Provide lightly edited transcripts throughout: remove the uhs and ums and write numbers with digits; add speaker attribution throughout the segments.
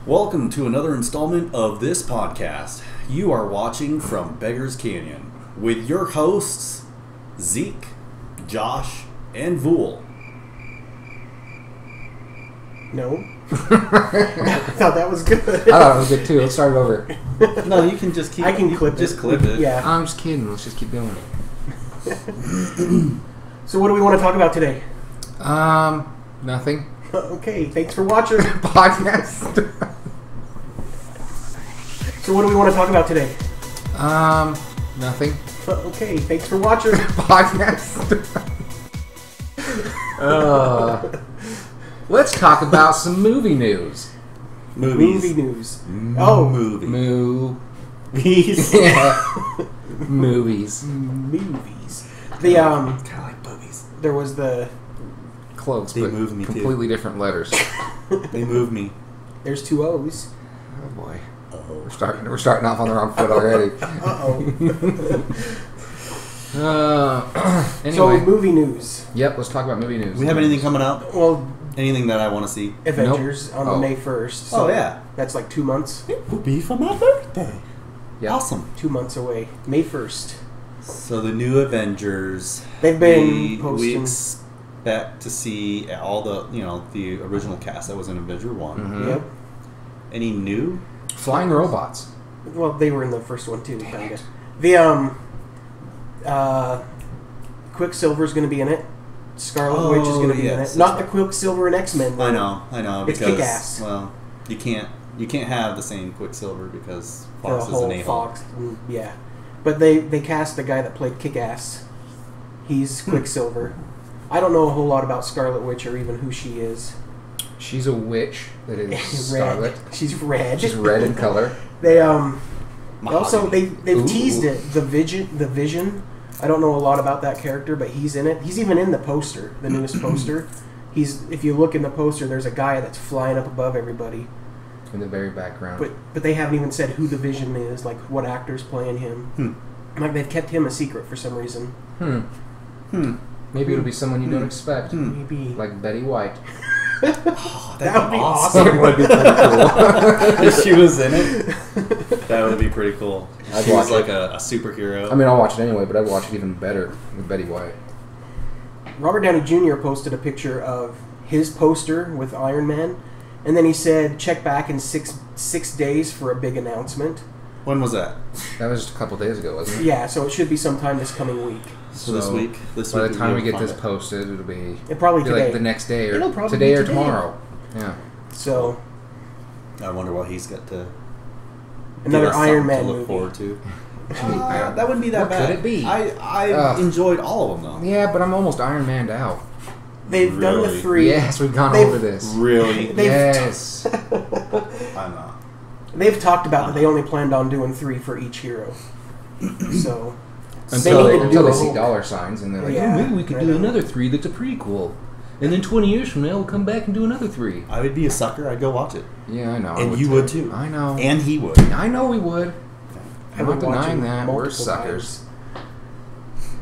Speaker 1: Welcome to another installment of this podcast. You are watching from Beggar's Canyon with your hosts, Zeke, Josh, and Vool.
Speaker 2: No. I thought that was good.
Speaker 3: I thought it was good too. Let's start it over.
Speaker 1: No, you can just keep.
Speaker 2: I can clip it.
Speaker 1: Just clip it.
Speaker 2: Yeah.
Speaker 3: I'm just kidding. Let's just keep going.
Speaker 2: So what do we want to talk about today?
Speaker 3: Nothing.
Speaker 2: Okay, thanks for watching.
Speaker 3: Podcast.
Speaker 2: So what do we want to talk about today?
Speaker 3: Nothing.
Speaker 2: Okay, thanks for watching.
Speaker 3: Podcast. Let's talk about some movie news.
Speaker 1: Movies.
Speaker 2: Movie news. Oh.
Speaker 1: Movie.
Speaker 2: Movies.
Speaker 3: Yeah. Movies.
Speaker 2: Movies. The
Speaker 1: Kind of like boobies.
Speaker 2: there was the
Speaker 3: Close,
Speaker 1: They
Speaker 3: but
Speaker 1: moved me too.
Speaker 3: completely different letters.
Speaker 1: They moved me.
Speaker 2: there's two O's.
Speaker 3: Oh boy.
Speaker 1: Oh.
Speaker 3: We're starting off on the wrong foot already.
Speaker 2: Uh-oh.
Speaker 3: Anyway.
Speaker 2: So movie news.
Speaker 3: Yep, let's talk about movie news.
Speaker 1: We have anything coming out?
Speaker 2: Well,
Speaker 1: Anything that I want to see?
Speaker 2: Avengers on
Speaker 3: Oh.
Speaker 2: May 1st. So
Speaker 1: Oh, yeah.
Speaker 2: That's like 2 months.
Speaker 1: It will be for my birthday.
Speaker 3: Yep.
Speaker 1: Awesome.
Speaker 2: 2 months away. May 1st.
Speaker 1: So the new Avengers.
Speaker 2: They've been
Speaker 1: we
Speaker 2: posting.
Speaker 1: expect to see all the original cast that was in Avenger 1.
Speaker 3: Mhm.
Speaker 2: Yep.
Speaker 1: Any new?
Speaker 3: Flying robots.
Speaker 2: Well, they were in the first one too, kind of. The Quicksilver's going to be in it. Scarlet Witch is going to be in
Speaker 1: yes,
Speaker 2: it. Not
Speaker 1: that's
Speaker 2: the Quicksilver in X-Men.
Speaker 1: I know.
Speaker 2: It's
Speaker 1: Because
Speaker 2: Kick-Ass.
Speaker 1: well, you can't have the same Quicksilver because
Speaker 2: The
Speaker 1: Fox is
Speaker 2: whole
Speaker 1: an a-hole.
Speaker 2: Fox. Yeah. But they cast the guy that played Kick-Ass. He's Quicksilver. I don't know a whole lot about Scarlet Witch or even who she is.
Speaker 3: She's a witch that is
Speaker 2: Red.
Speaker 3: scarlet.
Speaker 2: She's red.
Speaker 3: She's red in color.
Speaker 2: They also
Speaker 1: Mahogany.
Speaker 2: they've
Speaker 3: Ooh.
Speaker 2: teased it. The Vision. I don't know a lot about that character, but he's in it. He's even in the poster, the newest poster. If you look in the poster, there's a guy that's flying up above everybody.
Speaker 3: In the very background.
Speaker 2: But they haven't even said who the Vision is, like what actor's playing him. Like they've kept him a secret for some reason.
Speaker 3: Maybe it'll be someone you don't expect.
Speaker 2: Maybe
Speaker 3: Like Betty White.
Speaker 2: that would be awesome.
Speaker 3: That would be pretty cool.
Speaker 1: If she was in it, that would be pretty cool.
Speaker 3: I'd
Speaker 1: She was
Speaker 3: watch
Speaker 1: like a superhero.
Speaker 3: I mean, I'll watch it anyway, but I'd watch it even better with Betty White.
Speaker 2: Robert Downey Jr. posted a picture of his poster with Iron Man, and then he said, "Check back in six days for a big announcement."
Speaker 1: When was that?
Speaker 3: That was just a couple days ago, wasn't it?
Speaker 2: Yeah, so it should be sometime this coming week.
Speaker 1: So this week.
Speaker 3: By the
Speaker 1: week
Speaker 3: time
Speaker 1: we'll
Speaker 3: we get
Speaker 1: find
Speaker 3: this
Speaker 1: it.
Speaker 3: posted, it'll be
Speaker 2: Probably today.
Speaker 3: like the next day, or
Speaker 2: It'll probably
Speaker 3: today
Speaker 2: be
Speaker 3: or
Speaker 2: today.
Speaker 3: tomorrow. Yeah.
Speaker 2: So
Speaker 1: I wonder what he's got to.
Speaker 2: another
Speaker 1: give us
Speaker 2: Iron
Speaker 1: something
Speaker 2: Man
Speaker 1: to look
Speaker 2: movie.
Speaker 1: forward to.
Speaker 3: That
Speaker 1: That wouldn't be that
Speaker 3: What
Speaker 1: bad.
Speaker 3: could it be?
Speaker 1: I enjoyed all of them though.
Speaker 3: Yeah, but I'm almost Iron Man'd out.
Speaker 2: They've done the
Speaker 1: Really?
Speaker 2: 3.
Speaker 3: Yes, we've gone
Speaker 2: They've-
Speaker 3: over this.
Speaker 1: Really?
Speaker 2: They've
Speaker 3: Yes.
Speaker 1: I'm not.
Speaker 2: They've talked about that they only planned on doing 3 for each hero. So
Speaker 3: Until
Speaker 2: need to do
Speaker 3: they
Speaker 2: a
Speaker 3: see
Speaker 2: whole-
Speaker 3: dollar signs and they're like,
Speaker 2: Yeah,
Speaker 3: oh, maybe we could
Speaker 2: I
Speaker 3: do
Speaker 2: know.
Speaker 3: another 3 that's a prequel. And then 20 years from now, we'll come back and do another 3.
Speaker 1: I would be a sucker. I'd go watch it,
Speaker 3: Yeah, I know. I
Speaker 1: and you would too.
Speaker 3: I know.
Speaker 1: And he would.
Speaker 3: I know we would.
Speaker 2: I
Speaker 3: I'm
Speaker 2: would
Speaker 3: not
Speaker 2: watch
Speaker 3: denying
Speaker 2: it
Speaker 3: that. We're
Speaker 2: multiple
Speaker 3: suckers.
Speaker 2: times.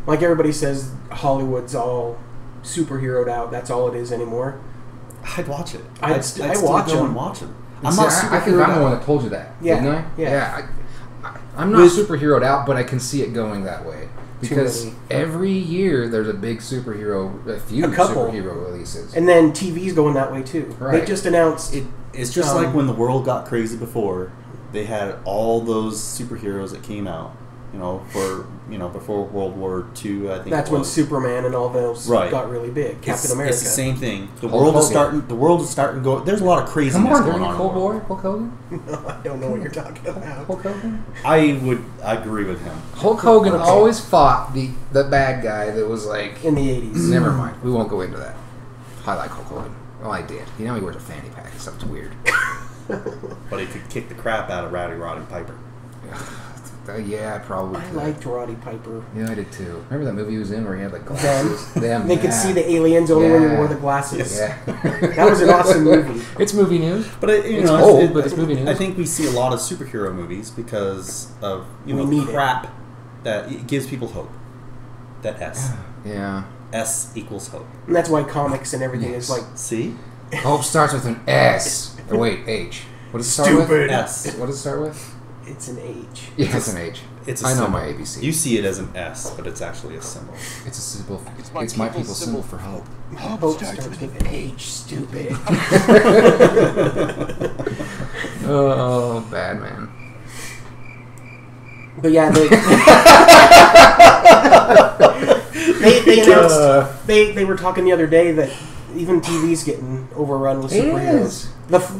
Speaker 2: Like everybody says, Hollywood's all superheroed out. That's all it is anymore.
Speaker 1: I'd watch it.
Speaker 2: I'd
Speaker 1: still
Speaker 2: watch
Speaker 1: go
Speaker 2: them.
Speaker 1: and watch them.
Speaker 3: And
Speaker 1: I'm
Speaker 3: see,
Speaker 1: not
Speaker 3: I think
Speaker 1: superheroed
Speaker 3: I'm the one
Speaker 1: out.
Speaker 3: that told you that,
Speaker 2: Yeah,
Speaker 3: didn't I?
Speaker 2: yeah.
Speaker 3: I'm not
Speaker 1: With-
Speaker 3: superheroed out, but I can see it going that way. Because
Speaker 2: many.
Speaker 3: every year there's a big a few
Speaker 2: A couple.
Speaker 3: superhero releases.
Speaker 2: And then TV's going that way too. They
Speaker 3: Right.
Speaker 2: just announced
Speaker 1: It's just like when the world got crazy before. They had all those superheroes that came out, before World War II. I think
Speaker 2: that's
Speaker 1: it
Speaker 2: when
Speaker 1: was.
Speaker 2: Superman and all those
Speaker 1: Right.
Speaker 2: got really big. Captain America.
Speaker 1: It's the same thing. The
Speaker 3: Hulk
Speaker 1: world is
Speaker 3: Hogan.
Speaker 1: starting to go. There's a lot of craziness
Speaker 3: Come on,
Speaker 1: going
Speaker 3: during
Speaker 1: on.
Speaker 3: the Cold War, Hulk Hogan?
Speaker 2: I don't know what you're talking about.
Speaker 3: Hulk Hogan?
Speaker 1: I agree with him.
Speaker 3: Hulk Hogan
Speaker 2: Okay.
Speaker 3: always fought the bad guy that was like...
Speaker 2: In the 80s.
Speaker 3: Never mind. We won't go into that. I like Hulk Hogan. Well, I did. You know he wears a fanny pack. Something's weird.
Speaker 1: But he could kick the crap out of Rowdy Roddy Piper.
Speaker 3: Yeah, I probably
Speaker 2: I
Speaker 3: could.
Speaker 2: liked Roddy Piper.
Speaker 3: Yeah, I did too. Remember that movie he was in where he had like
Speaker 2: Them.
Speaker 3: glasses? Them.
Speaker 2: They could see the aliens only when you
Speaker 3: Yeah.
Speaker 2: wore the glasses.
Speaker 3: Yeah.
Speaker 2: That was an awesome movie.
Speaker 3: It's movie news.
Speaker 1: But
Speaker 3: It's old, but it's movie news.
Speaker 1: I think we see a lot of superhero movies because of
Speaker 2: We need it.
Speaker 1: crap that it gives people hope. That S.
Speaker 3: Yeah.
Speaker 1: S equals hope.
Speaker 2: And that's why comics and everything is
Speaker 3: Yes.
Speaker 2: like
Speaker 1: See?
Speaker 3: Hope starts with an S. Or wait, H. What does it start
Speaker 2: Stupid.
Speaker 3: with?
Speaker 1: S.
Speaker 3: What does it start with?
Speaker 2: It's an H.
Speaker 3: Yeah, it's an H.
Speaker 1: It's a
Speaker 3: I know
Speaker 1: symbol.
Speaker 3: my ABC.
Speaker 1: You see it as an S, but it's actually a symbol.
Speaker 3: It's a symbol. It's my people's symbol for hope.
Speaker 2: Hope starts with an H, stupid.
Speaker 3: Oh, bad man.
Speaker 2: But yeah, they announced they were talking the other day that even TV's getting overrun with
Speaker 3: It
Speaker 2: superheroes.
Speaker 3: is.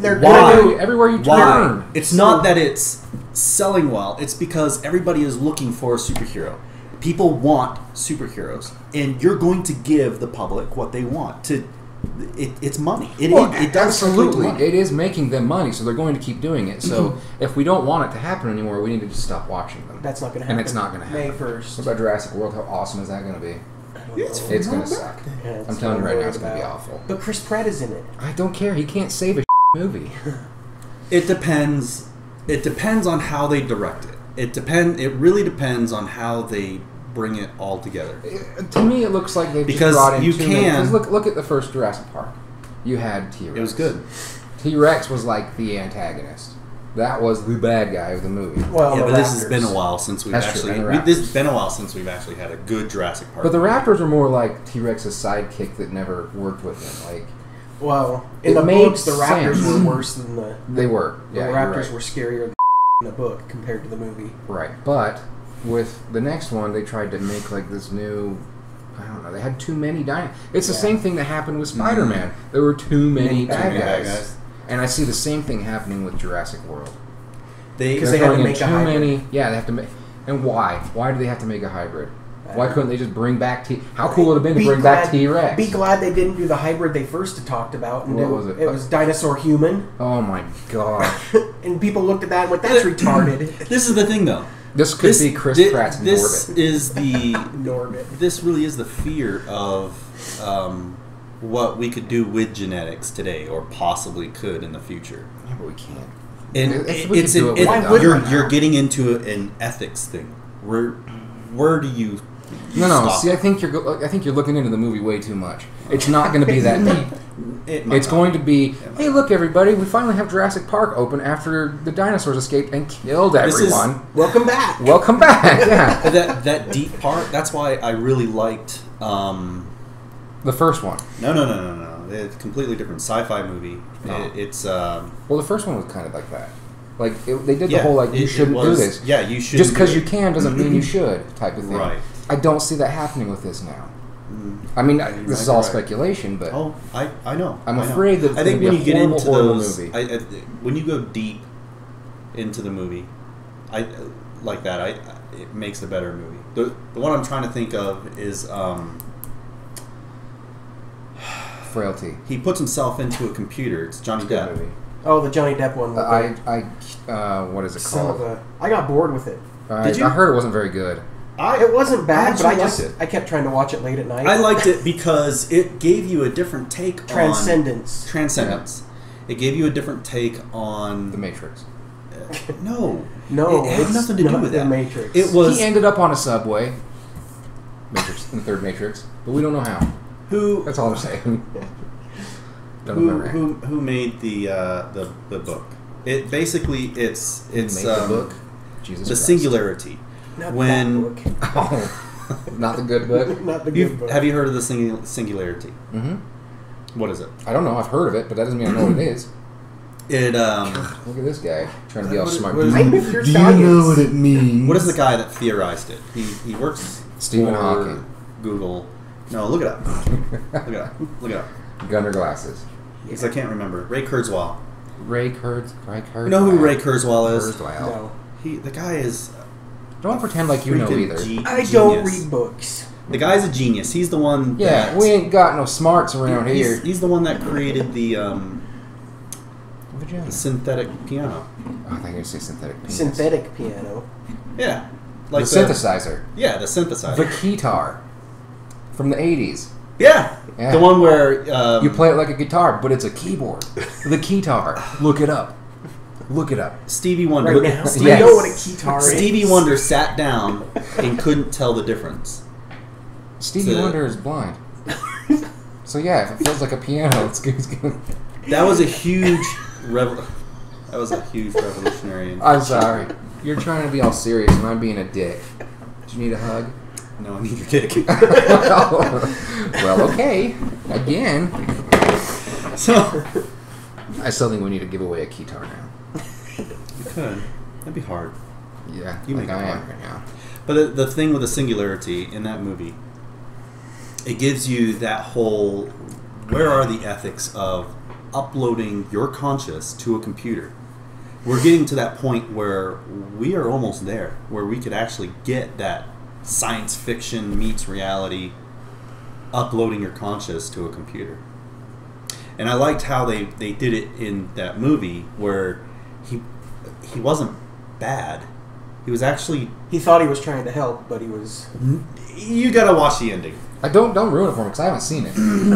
Speaker 2: They're
Speaker 1: Why?
Speaker 2: gonna do
Speaker 3: Everywhere you
Speaker 1: Why?
Speaker 3: turn.
Speaker 1: It's not that it's selling well. It's because everybody is looking for a superhero. People want superheroes, and you're going to give the public what they want. It's money. It does
Speaker 3: Absolutely.
Speaker 1: money.
Speaker 3: It is making them money, so they're going to keep doing it. So if we don't want it to happen anymore, we need to just stop watching them.
Speaker 2: That's not going to happen.
Speaker 3: And it's not going to happen.
Speaker 2: May 1st.
Speaker 3: What about Jurassic World? How awesome is that going to be? It's going to suck.
Speaker 2: Yeah,
Speaker 3: I'm telling you right now, it's going to be awful.
Speaker 2: But Chris Pratt is in it.
Speaker 3: I don't care. He can't save a movie.
Speaker 1: It depends. It depends on how they direct it. It really depends on how they bring it all together.
Speaker 3: To me, it looks like they
Speaker 1: Because
Speaker 3: just brought in
Speaker 1: you
Speaker 3: too many.
Speaker 1: can-
Speaker 3: 'Cause look at the first Jurassic Park. You had T-Rex.
Speaker 1: It was good.
Speaker 3: T-Rex was like the antagonist. That was the bad guy of the movie.
Speaker 2: Well,
Speaker 1: Yeah,
Speaker 2: the
Speaker 1: but this has
Speaker 2: Raptors.
Speaker 1: been a while since we've
Speaker 3: That's true,
Speaker 1: actually.
Speaker 3: and the
Speaker 1: This
Speaker 3: Raptors.
Speaker 1: has been a while since we've actually had a good Jurassic Park.
Speaker 3: But the
Speaker 1: movie.
Speaker 3: Raptors were more like T-Rex's sidekick that never worked with him. Like
Speaker 2: Well, in
Speaker 3: It
Speaker 2: the
Speaker 3: made
Speaker 2: books, the Raptors
Speaker 3: sense.
Speaker 2: were worse than the
Speaker 3: they were. Yeah, you're
Speaker 2: Raptors
Speaker 3: right.
Speaker 2: were scarier than in the book compared to the movie.
Speaker 3: Right. But with the next one, they tried to make like this new. I don't know. They had too many dinosaurs. It's the
Speaker 2: Yeah.
Speaker 3: same thing that happened with Spider-Man. There were too many bad
Speaker 1: many bad
Speaker 3: guys.
Speaker 1: guys.
Speaker 3: And I see the same thing happening with Jurassic World.
Speaker 2: Because
Speaker 3: They're
Speaker 2: they had to
Speaker 3: throwing in
Speaker 2: make a
Speaker 3: too
Speaker 2: hybrid.
Speaker 3: many. Yeah, they have to make. And why? Why do they have to make a hybrid? Why couldn't they just bring back T? How cool would it have been to bring back T-Rex?
Speaker 2: Be glad they didn't do the hybrid they first talked about. And
Speaker 3: What was it?
Speaker 2: It was dinosaur human,
Speaker 3: Oh my god!
Speaker 2: and people looked at that and went, "That's retarded."
Speaker 1: This is the thing, though.
Speaker 3: This could be Chris Pratt's
Speaker 1: This
Speaker 3: Norbit.
Speaker 1: is the.
Speaker 2: Norbit.
Speaker 1: This really is the fear of what we could do with genetics today, or possibly could in the future.
Speaker 3: Yeah, but we can't.
Speaker 1: And
Speaker 3: If we could do it, we
Speaker 2: Why
Speaker 3: would've
Speaker 2: would
Speaker 3: done it.
Speaker 1: you're getting into an ethics thing. Where do you?
Speaker 3: No.
Speaker 1: stop?
Speaker 3: See, I think you're looking into the movie way too much. It's not going to be that deep. It's going to be, hey, look, everybody, we finally have Jurassic Park open after the dinosaurs escaped and killed
Speaker 1: This is-
Speaker 3: everyone.
Speaker 2: Welcome back.
Speaker 3: Welcome back. Yeah,
Speaker 1: that deep part. That's why I really liked.
Speaker 3: the first one.
Speaker 1: No. It's a completely different sci-fi movie.
Speaker 3: No.
Speaker 1: It's
Speaker 3: Well, the first one was kind of like that. Like they did
Speaker 1: yeah,
Speaker 3: the whole like you
Speaker 1: it
Speaker 3: shouldn't
Speaker 1: was-
Speaker 3: do this.
Speaker 1: Yeah, you should.
Speaker 3: Just because you can doesn't mean you should type of thing.
Speaker 1: Right.
Speaker 3: I don't see that happening with this now. I mean, this is all
Speaker 1: right.
Speaker 3: speculation, but
Speaker 1: Oh, I know.
Speaker 3: I'm
Speaker 1: I know.
Speaker 3: afraid that it's
Speaker 1: I think
Speaker 3: gonna
Speaker 1: when
Speaker 3: be
Speaker 1: you
Speaker 3: a
Speaker 1: get
Speaker 3: horrible,
Speaker 1: into
Speaker 3: horrible
Speaker 1: those,
Speaker 3: movie.
Speaker 1: when you go deep into the movie, I like that. It makes a better movie. The one I'm trying to think of is
Speaker 3: Frailty.
Speaker 1: he puts himself into a computer. It's Johnny
Speaker 3: Good
Speaker 1: Depp.
Speaker 3: movie.
Speaker 2: Oh, the Johnny Depp one. With
Speaker 3: What is it
Speaker 2: son
Speaker 3: called?
Speaker 2: of a. I got bored with it.
Speaker 1: Did you?
Speaker 3: I heard it wasn't very good.
Speaker 2: It wasn't bad, but
Speaker 1: actually liked it.
Speaker 2: I kept trying to watch it late at night.
Speaker 1: I liked it because it gave you a different take on
Speaker 2: Transcendence.
Speaker 1: It gave you a different take on
Speaker 3: The Matrix.
Speaker 1: No,
Speaker 2: No,
Speaker 1: it had
Speaker 2: it's
Speaker 1: nothing to do
Speaker 2: not
Speaker 1: with
Speaker 2: The
Speaker 1: that.
Speaker 2: Matrix.
Speaker 1: It was
Speaker 3: He ended up on a subway. Matrix, in the third Matrix, but we don't know how.
Speaker 1: who
Speaker 3: That's all I'm saying. Don't remember.
Speaker 1: who made the book. It basically it's
Speaker 3: Made the book. Jesus
Speaker 1: the
Speaker 3: Christ.
Speaker 1: singularity.
Speaker 2: Not
Speaker 1: when-
Speaker 2: that book.
Speaker 3: Oh, not the good book.
Speaker 2: Not the good book.
Speaker 1: Have you heard of the singularity?
Speaker 3: Mm-hmm.
Speaker 1: What is it?
Speaker 3: I don't know. I've heard of it, but that doesn't mean I know what it is.
Speaker 1: It
Speaker 3: Look at this guy trying to be all smart.
Speaker 2: what is- I knew your
Speaker 3: Do you
Speaker 2: science.
Speaker 3: know what it means?
Speaker 1: what is the guy that theorized it? He works
Speaker 3: Stephen
Speaker 1: for
Speaker 3: Hawking.
Speaker 1: Google. No, look it up. Look it up.
Speaker 3: Gunner glasses.
Speaker 1: Because I can't remember. Ray Kurzweil.
Speaker 3: Ray Kurzweil.
Speaker 1: You know who Ray Kurzweil is?
Speaker 3: Kurzweil.
Speaker 2: No.
Speaker 1: The guy is
Speaker 3: Don't pretend like you know
Speaker 1: freaking
Speaker 3: either.
Speaker 2: I don't
Speaker 1: genius.
Speaker 2: read books.
Speaker 1: The guy's a genius. He's the one.
Speaker 3: Yeah,
Speaker 1: that,
Speaker 3: we ain't got no smarts around here.
Speaker 1: He's the one that created the
Speaker 3: Vagina.
Speaker 1: synthetic piano.
Speaker 3: Oh, I think you say synthetic penis.
Speaker 2: Synthetic piano.
Speaker 1: Yeah,
Speaker 3: The synthesizer.
Speaker 1: Yeah, the synthesizer.
Speaker 3: The keytar. From the 80s.
Speaker 1: Yeah.
Speaker 3: Yeah.
Speaker 1: The one where
Speaker 3: You play it like a guitar, but it's a keyboard. The keytar. Look it up. Look it up.
Speaker 1: Stevie Wonder.
Speaker 2: Right now.
Speaker 3: Yes.
Speaker 2: You know what a keytar is.
Speaker 1: Stevie Wonder sat down and couldn't tell the difference.
Speaker 3: Stevie
Speaker 1: So-
Speaker 3: Wonder is blind. So yeah, if it feels like a piano, it's good.
Speaker 1: That was a huge that was a huge revolutionary.
Speaker 3: I'm sorry. You're trying to be all serious, and I'm being a dick. Do you need a hug?
Speaker 1: No, I need your dick.
Speaker 3: Well, okay. Again.
Speaker 1: So
Speaker 3: I still think we need to give away a keytar now.
Speaker 1: you could. That'd be hard.
Speaker 3: Yeah,
Speaker 1: You
Speaker 3: like
Speaker 1: make it
Speaker 3: I am
Speaker 1: hard.
Speaker 3: right now.
Speaker 1: But the thing with the singularity in that movie, it gives you that whole, where are the ethics of uploading your conscious to a computer? We're getting to that point where we are almost there, where we could actually get that science fiction meets reality, uploading your conscious to a computer. And I liked how they did it in that movie, where he wasn't bad. He was actually...
Speaker 2: He thought he was trying to help, but he was...
Speaker 1: You gotta watch the ending.
Speaker 3: Don't ruin it for me, because I haven't seen it.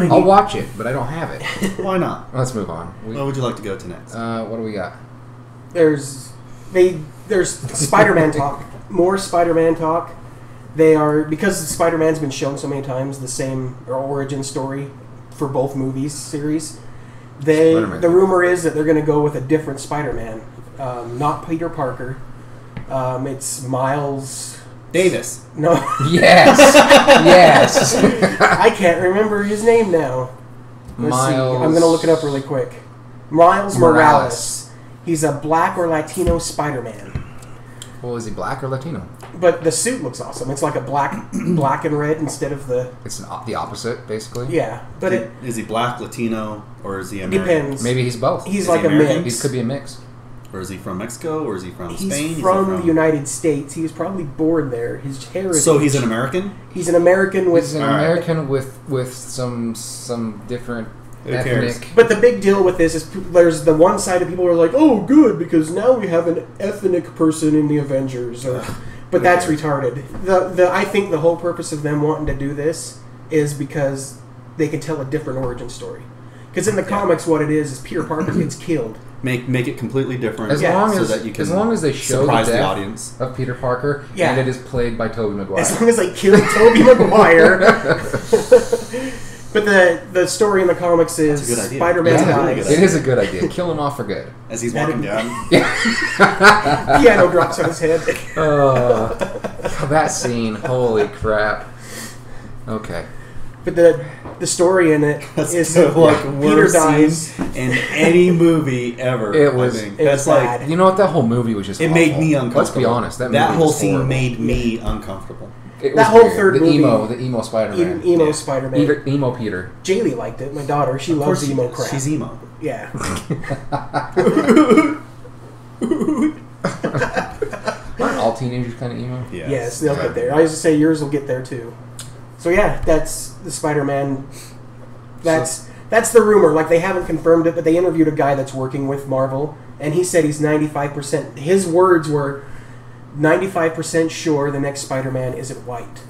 Speaker 3: I'll watch it, but I don't have it.
Speaker 1: Why not?
Speaker 3: Let's move on.
Speaker 1: What would you like to go to next?
Speaker 3: What do we got?
Speaker 2: There's Spider-Man talk. More Spider-Man talk. They are... Because Spider-Man's been shown so many times, the same origin story for both movies series. The rumor is that they're going to go with a different Spider-Man. Not Peter Parker. It's Miles
Speaker 1: Davis.
Speaker 2: No.
Speaker 3: Yes. Yes.
Speaker 2: I can't remember his name now. Let's see.
Speaker 3: Miles.
Speaker 2: I'm going to look it up really quick. Miles Morales. He's a black or Latino Spider-Man.
Speaker 3: Well, is he black or Latino?
Speaker 2: But the suit looks awesome. It's like a black and red instead of the...
Speaker 3: It's the opposite, basically.
Speaker 2: Yeah, but
Speaker 1: Is he black, Latino, or is he American?
Speaker 2: depends.
Speaker 3: Maybe he's both.
Speaker 2: He's
Speaker 1: Is
Speaker 2: like
Speaker 1: he
Speaker 2: a
Speaker 1: American?
Speaker 2: mix.
Speaker 3: He could be a mix.
Speaker 1: Or is he from Mexico? Or is he from
Speaker 2: He's
Speaker 1: Spain?
Speaker 2: from the United States. He was probably born there. His heritage.
Speaker 1: So he's an American?
Speaker 2: He's an American with...
Speaker 3: He's an American with some different
Speaker 1: Who cares?
Speaker 3: ethnic...
Speaker 2: But the big deal with this is there's the one side of people who are like, oh, good, because now we have an ethnic person in the Avengers. But that's retarded. I think the whole purpose of them wanting to do this is because they can tell a different origin story. Because in the comics, what it is Peter Parker gets killed.
Speaker 1: Make it completely different.
Speaker 3: As long as they show the
Speaker 1: surprise
Speaker 3: death
Speaker 1: the audience
Speaker 3: of Peter Parker,
Speaker 2: Yeah.
Speaker 3: and it is played by Tobey Maguire.
Speaker 2: As long as they kill Tobey Maguire. But the story in the comics is
Speaker 1: That's a good idea.
Speaker 2: Spider-Man
Speaker 1: That's a really
Speaker 2: dies.
Speaker 1: good
Speaker 3: It is a good idea. Kill him off for good.
Speaker 1: as he's walking down.
Speaker 2: Piano drops on his head.
Speaker 3: That scene, holy crap. Okay.
Speaker 2: But the story in it
Speaker 1: That's
Speaker 2: is
Speaker 1: the
Speaker 2: Peter
Speaker 1: worst
Speaker 2: dies.
Speaker 1: scene in any movie ever.
Speaker 3: It was-
Speaker 1: I think.
Speaker 2: it was
Speaker 1: That's like
Speaker 2: bad.
Speaker 3: You know what? That whole movie was just
Speaker 1: it
Speaker 3: awful.
Speaker 1: made me uncomfortable.
Speaker 3: Let's be honest. That movie
Speaker 1: whole
Speaker 3: was
Speaker 1: scene
Speaker 3: horrible.
Speaker 1: made me uncomfortable.
Speaker 3: It was
Speaker 2: That whole
Speaker 3: weird.
Speaker 2: third
Speaker 3: the
Speaker 2: movie-
Speaker 3: emo Spider-Man.
Speaker 2: Emo
Speaker 1: Yeah.
Speaker 2: Spider-Man.
Speaker 3: Emo Peter.
Speaker 2: Jaylee liked it. My daughter, she
Speaker 1: Of
Speaker 2: loves
Speaker 1: course
Speaker 2: emo crap.
Speaker 1: She's emo.
Speaker 2: Yeah.
Speaker 3: Aren't all teenagers kind of emo?
Speaker 1: Yeah.
Speaker 2: Yes, they'll get there. I used to say yours will get there too. So yeah, that's the Spider-Man. That's the rumor. Like they haven't confirmed it, but they interviewed a guy that's working with Marvel, and he said he's 95%. His words were 95% sure the next Spider-Man isn't white.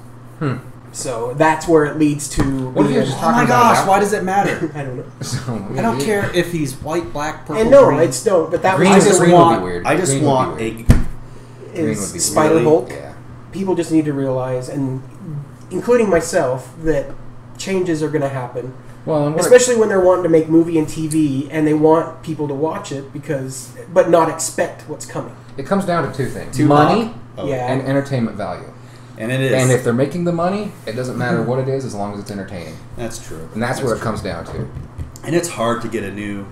Speaker 2: So that's where it leads to.
Speaker 3: What if he was just
Speaker 1: Oh
Speaker 3: talking
Speaker 1: my
Speaker 3: about
Speaker 1: gosh!
Speaker 3: that?
Speaker 1: Why does it matter?
Speaker 2: I don't know.
Speaker 1: I don't care if he's white, black, purple,
Speaker 2: And no,
Speaker 1: green.
Speaker 2: it's no. But that
Speaker 3: Green
Speaker 1: I
Speaker 2: was
Speaker 3: is
Speaker 1: just
Speaker 3: green would be
Speaker 1: want.
Speaker 3: weird.
Speaker 1: I just
Speaker 3: Green would
Speaker 1: want
Speaker 3: be
Speaker 1: a.
Speaker 3: Green
Speaker 2: is
Speaker 3: would be
Speaker 2: Spider
Speaker 1: really-
Speaker 2: Hulk.
Speaker 3: Yeah.
Speaker 2: People just need to realize, and including myself, that changes are going to happen.
Speaker 3: Well, and
Speaker 2: Especially when they're wanting to make movie and TV, and they want people to watch it but not expect what's coming.
Speaker 3: it comes down to two things:
Speaker 1: Too
Speaker 3: money
Speaker 1: hot? Oh.
Speaker 2: Yeah.
Speaker 3: and entertainment value.
Speaker 1: And it is.
Speaker 3: And if they're making the money, it doesn't matter what it is as long as it's entertaining.
Speaker 1: That's true.
Speaker 3: And that's where it comes down to.
Speaker 1: And it's hard to get a new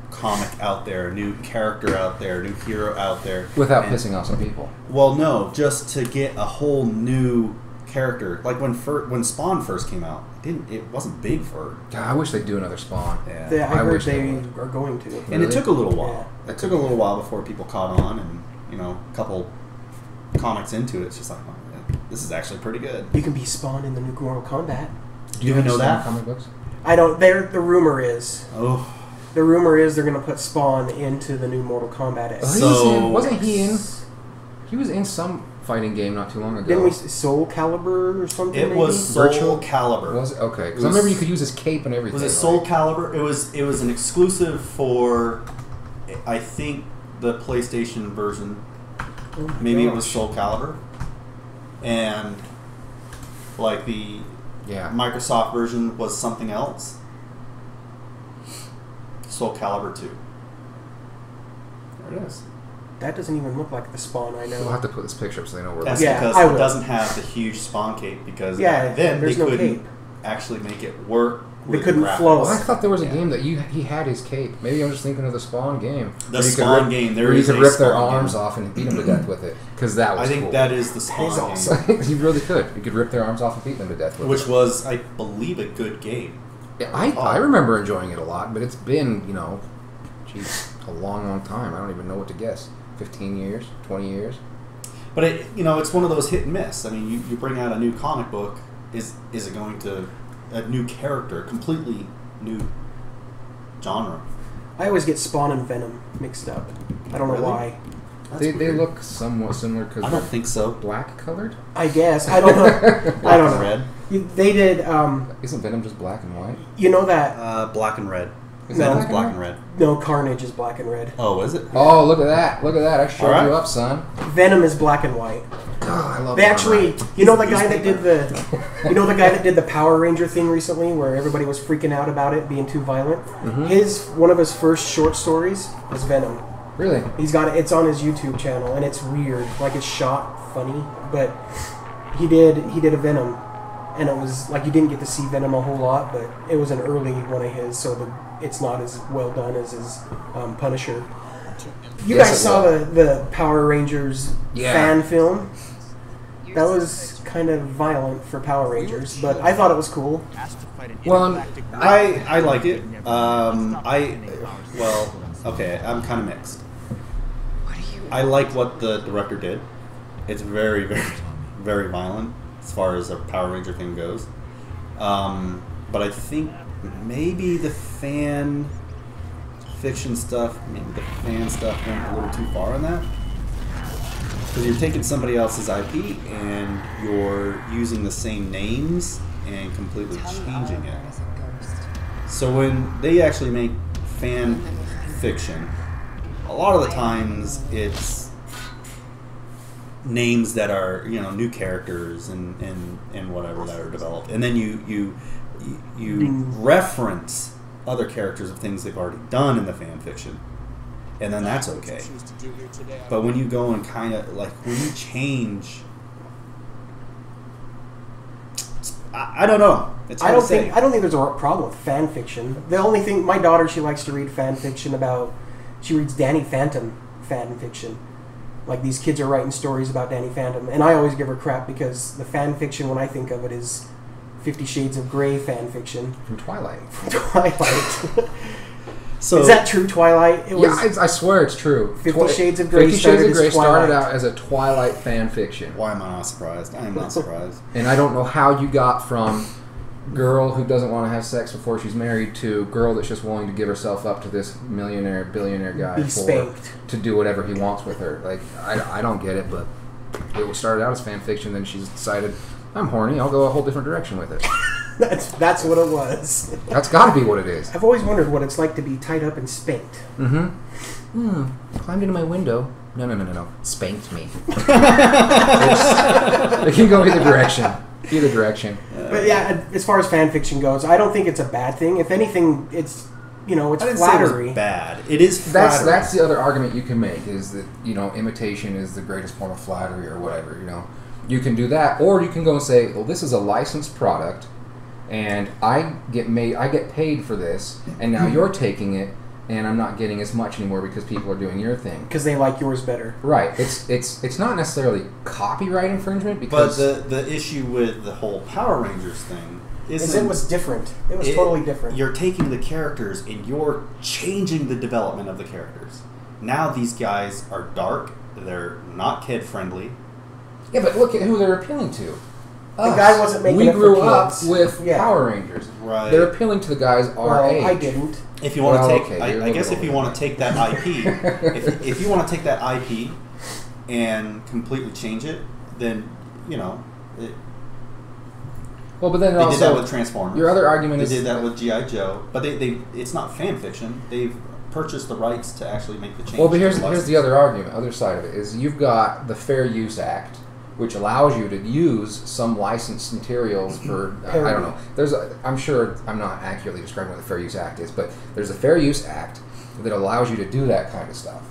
Speaker 1: comic out there, a new character out there, a new hero out there.
Speaker 3: Without
Speaker 1: And-
Speaker 3: pissing off some people.
Speaker 1: Well, no, just to get a whole new character. Like when Spawn first came out, it wasn't big for.
Speaker 3: God, I wish they'd do another Spawn.
Speaker 1: Yeah.
Speaker 2: I heard
Speaker 3: wish they
Speaker 2: they
Speaker 3: would.
Speaker 2: are going to.
Speaker 1: And it
Speaker 3: Really?
Speaker 1: took a little while.
Speaker 2: Yeah.
Speaker 1: It took a little while before people caught on, and a couple comics into it, it's just like, oh, man, this is actually pretty good.
Speaker 2: You can be Spawn in the new Mortal Kombat.
Speaker 1: Do you even know
Speaker 3: Spawn
Speaker 1: that?
Speaker 3: comic books?
Speaker 2: I don't. The rumor is.
Speaker 1: Oh,
Speaker 2: The rumor is they're going to put Spawn into the new Mortal Kombat.
Speaker 1: So-
Speaker 3: Wasn't he in? He was in some fighting game not too long ago.
Speaker 2: Didn't we Soul Calibur or something?
Speaker 1: it
Speaker 2: maybe?
Speaker 1: was Soul
Speaker 3: Virtual?
Speaker 1: Calibur.
Speaker 3: Was it? Okay.
Speaker 1: It
Speaker 3: Because I
Speaker 1: was-
Speaker 3: remember you could use his cape and everything.
Speaker 1: Was it Soul
Speaker 3: right?
Speaker 1: Calibur? It was an exclusive for, I think, the PlayStation version.
Speaker 2: Oh my
Speaker 1: Maybe it was
Speaker 2: gosh.
Speaker 1: Soul Calibur, and like
Speaker 3: Yeah.
Speaker 1: Microsoft version was something else. Soul Calibur 2. There it is.
Speaker 2: That doesn't even look like the Spawn I know.
Speaker 3: We'll have to put this picture up so they know where
Speaker 1: That's
Speaker 3: it is.
Speaker 1: because
Speaker 2: I
Speaker 1: it
Speaker 2: will.
Speaker 1: doesn't have the huge spawn cape because
Speaker 2: Yeah,
Speaker 1: then they
Speaker 2: there's no
Speaker 1: couldn't
Speaker 2: cape.
Speaker 1: actually make it work.
Speaker 2: They
Speaker 1: with
Speaker 2: couldn't
Speaker 1: the graphics.
Speaker 2: flow.
Speaker 3: Well, I thought there was a game that he had his cape. Maybe I'm just thinking of the Spawn game.
Speaker 1: The
Speaker 3: Where you could
Speaker 1: Spawn game, there
Speaker 3: where you
Speaker 1: is
Speaker 3: could
Speaker 1: a
Speaker 3: rip their
Speaker 1: Spawn
Speaker 3: arms
Speaker 1: game.
Speaker 3: off and beat them to death with it. Because that was
Speaker 1: I think
Speaker 3: cool.
Speaker 1: that is the Spawn
Speaker 2: is
Speaker 1: game,
Speaker 2: awesome.
Speaker 3: You really could. You could rip their arms off and beat them to death with it.
Speaker 1: which was, I believe, a good game.
Speaker 3: Yeah, I remember enjoying it a lot, but it's been, geez, a long, long time. I don't even know what to guess. 15 years? 20 years?
Speaker 1: But it's one of those hit and miss. I mean, you bring out a new comic book, is it going to a new character, completely new genre?
Speaker 2: I always get Spawn and Venom mixed up. I don't know
Speaker 1: Really?
Speaker 2: why.
Speaker 1: That's
Speaker 3: They
Speaker 1: weird.
Speaker 3: look somewhat similar because
Speaker 1: I don't think so.
Speaker 3: black colored.
Speaker 2: I guess. I don't know. I don't know.
Speaker 1: Red.
Speaker 2: They did.
Speaker 3: Isn't Venom just black and white?
Speaker 2: You know that?
Speaker 1: Black and red.
Speaker 3: Is
Speaker 2: No.
Speaker 3: that
Speaker 1: Venom's black and red.
Speaker 2: No, Carnage is black and red.
Speaker 1: Oh, is it?
Speaker 3: Oh, look at that! Look at that! I showed
Speaker 1: All right.
Speaker 3: you up, son.
Speaker 2: Venom is black and white.
Speaker 3: God, I love.
Speaker 2: They actually,
Speaker 3: Arkham
Speaker 2: you know the
Speaker 1: He's
Speaker 2: guy that did the Power Ranger thing recently, where everybody was freaking out about it being too violent. One of his first short stories was Venom.
Speaker 3: Knight. Really?
Speaker 2: He's got it's on his YouTube channel, and it's weird, like it's shot funny, but he did a Venom, and it was like you didn't get to see Venom a whole lot, but it was an early one of his, so it's not as well done as his Punisher. You
Speaker 3: Yes,
Speaker 2: guys
Speaker 3: it
Speaker 2: saw
Speaker 3: was.
Speaker 2: the Power Rangers
Speaker 3: Yeah.
Speaker 2: fan film? That was kind of violent for Power Rangers, but I thought it was cool.
Speaker 3: Well,
Speaker 1: I like it. Okay, I'm kind of mixed. I like what the director did. It's very, very, very violent as far as a Power Ranger thing goes. But I think maybe the fan fiction stuff, maybe the fan stuff went a little too far on that. Because you're taking somebody else's IP and you're using the same names and completely changing it. So when they actually make fan fiction, a lot of the times it's names that are new characters and whatever that are developed, and then you reference other characters of things they've already done in the fan fiction, and then that's okay. But when you go and kind of like when you change, I don't know. It's
Speaker 2: I
Speaker 1: hard
Speaker 2: don't
Speaker 1: to say.
Speaker 2: think there's a problem with fan fiction. The only thing my daughter, she likes to read fan fiction about. She reads Danny Phantom fan fiction. Like these kids are writing stories about Danny Phantom, and I always give her crap because the fan fiction when I think of it is 50 Shades of Grey fan fiction.
Speaker 3: from Twilight.
Speaker 2: Twilight.
Speaker 1: So
Speaker 2: Is that true, Twilight? It was
Speaker 3: I swear it's true.
Speaker 2: 50 Shades of Grey
Speaker 3: 50 Shades of
Speaker 2: started
Speaker 3: Grey
Speaker 2: as
Speaker 3: started
Speaker 2: Twilight.
Speaker 3: out as a Twilight fan fiction.
Speaker 1: why am I not surprised? I am not surprised.
Speaker 3: And I don't know how you got from girl who doesn't want to have sex before she's married to girl that's just willing to give herself up to this millionaire, billionaire guy
Speaker 2: Be spanked.
Speaker 3: to do whatever he wants with her. Like, I don't get it, but it started out as fan fiction, then she's decided, I'm horny, I'll go a whole different direction with it.
Speaker 2: That's what it was.
Speaker 3: That's got to be what it is.
Speaker 2: I've always wondered what it's like to be tied up and spanked.
Speaker 3: Climbed into my window. No. Spanked me. It can go either direction. Either direction.
Speaker 2: But yeah, as far as fan fiction goes, I don't think it's a bad thing. If anything, it's it's
Speaker 1: I didn't
Speaker 2: flattery.
Speaker 1: say it was bad. It is flattery.
Speaker 3: That's the other argument you can make is that imitation is the greatest form of flattery or whatever. You can do that, or you can go and say, well, this is a licensed product, and I get paid for this, and now you're taking it, and I'm not getting as much anymore because people are doing your thing.
Speaker 2: Because they like yours better.
Speaker 3: Right. It's not necessarily copyright infringement
Speaker 1: But
Speaker 3: because
Speaker 1: the issue with the whole Power Rangers thing
Speaker 2: Is it was different. It was totally different.
Speaker 1: You're taking the characters and you're changing the development of the characters. Now these guys are dark. They're not kid friendly.
Speaker 3: yeah, but look at who they're appealing to.
Speaker 2: The guy wasn't making
Speaker 3: We
Speaker 2: it for
Speaker 3: grew up
Speaker 2: kids.
Speaker 3: with
Speaker 2: Yeah.
Speaker 3: Power Rangers.
Speaker 1: Right.
Speaker 3: They're appealing to the guys our
Speaker 2: well,
Speaker 3: age.
Speaker 2: I didn't.
Speaker 1: If you want
Speaker 3: Well,
Speaker 1: to take,
Speaker 3: okay, you're a
Speaker 1: I
Speaker 3: little
Speaker 1: guess
Speaker 3: bit
Speaker 1: if you
Speaker 3: older
Speaker 1: want to take that IP, if you want to take that IP and completely change it, then it,
Speaker 3: Well, but then
Speaker 1: they
Speaker 3: also
Speaker 1: did that with Transformers.
Speaker 3: your other argument
Speaker 1: They
Speaker 3: is
Speaker 1: did that with G.I. Joe, but it's not fan fiction. They've purchased the rights to actually make the change.
Speaker 3: Well, but
Speaker 1: to
Speaker 3: here's
Speaker 1: the
Speaker 3: the other argument, other side of it is you've got the Fair Use Act, which allows you to use some licensed materials for I don't know. I'm sure I'm not accurately describing what the Fair Use Act is, but there's a Fair Use Act that allows you to do that kind of stuff.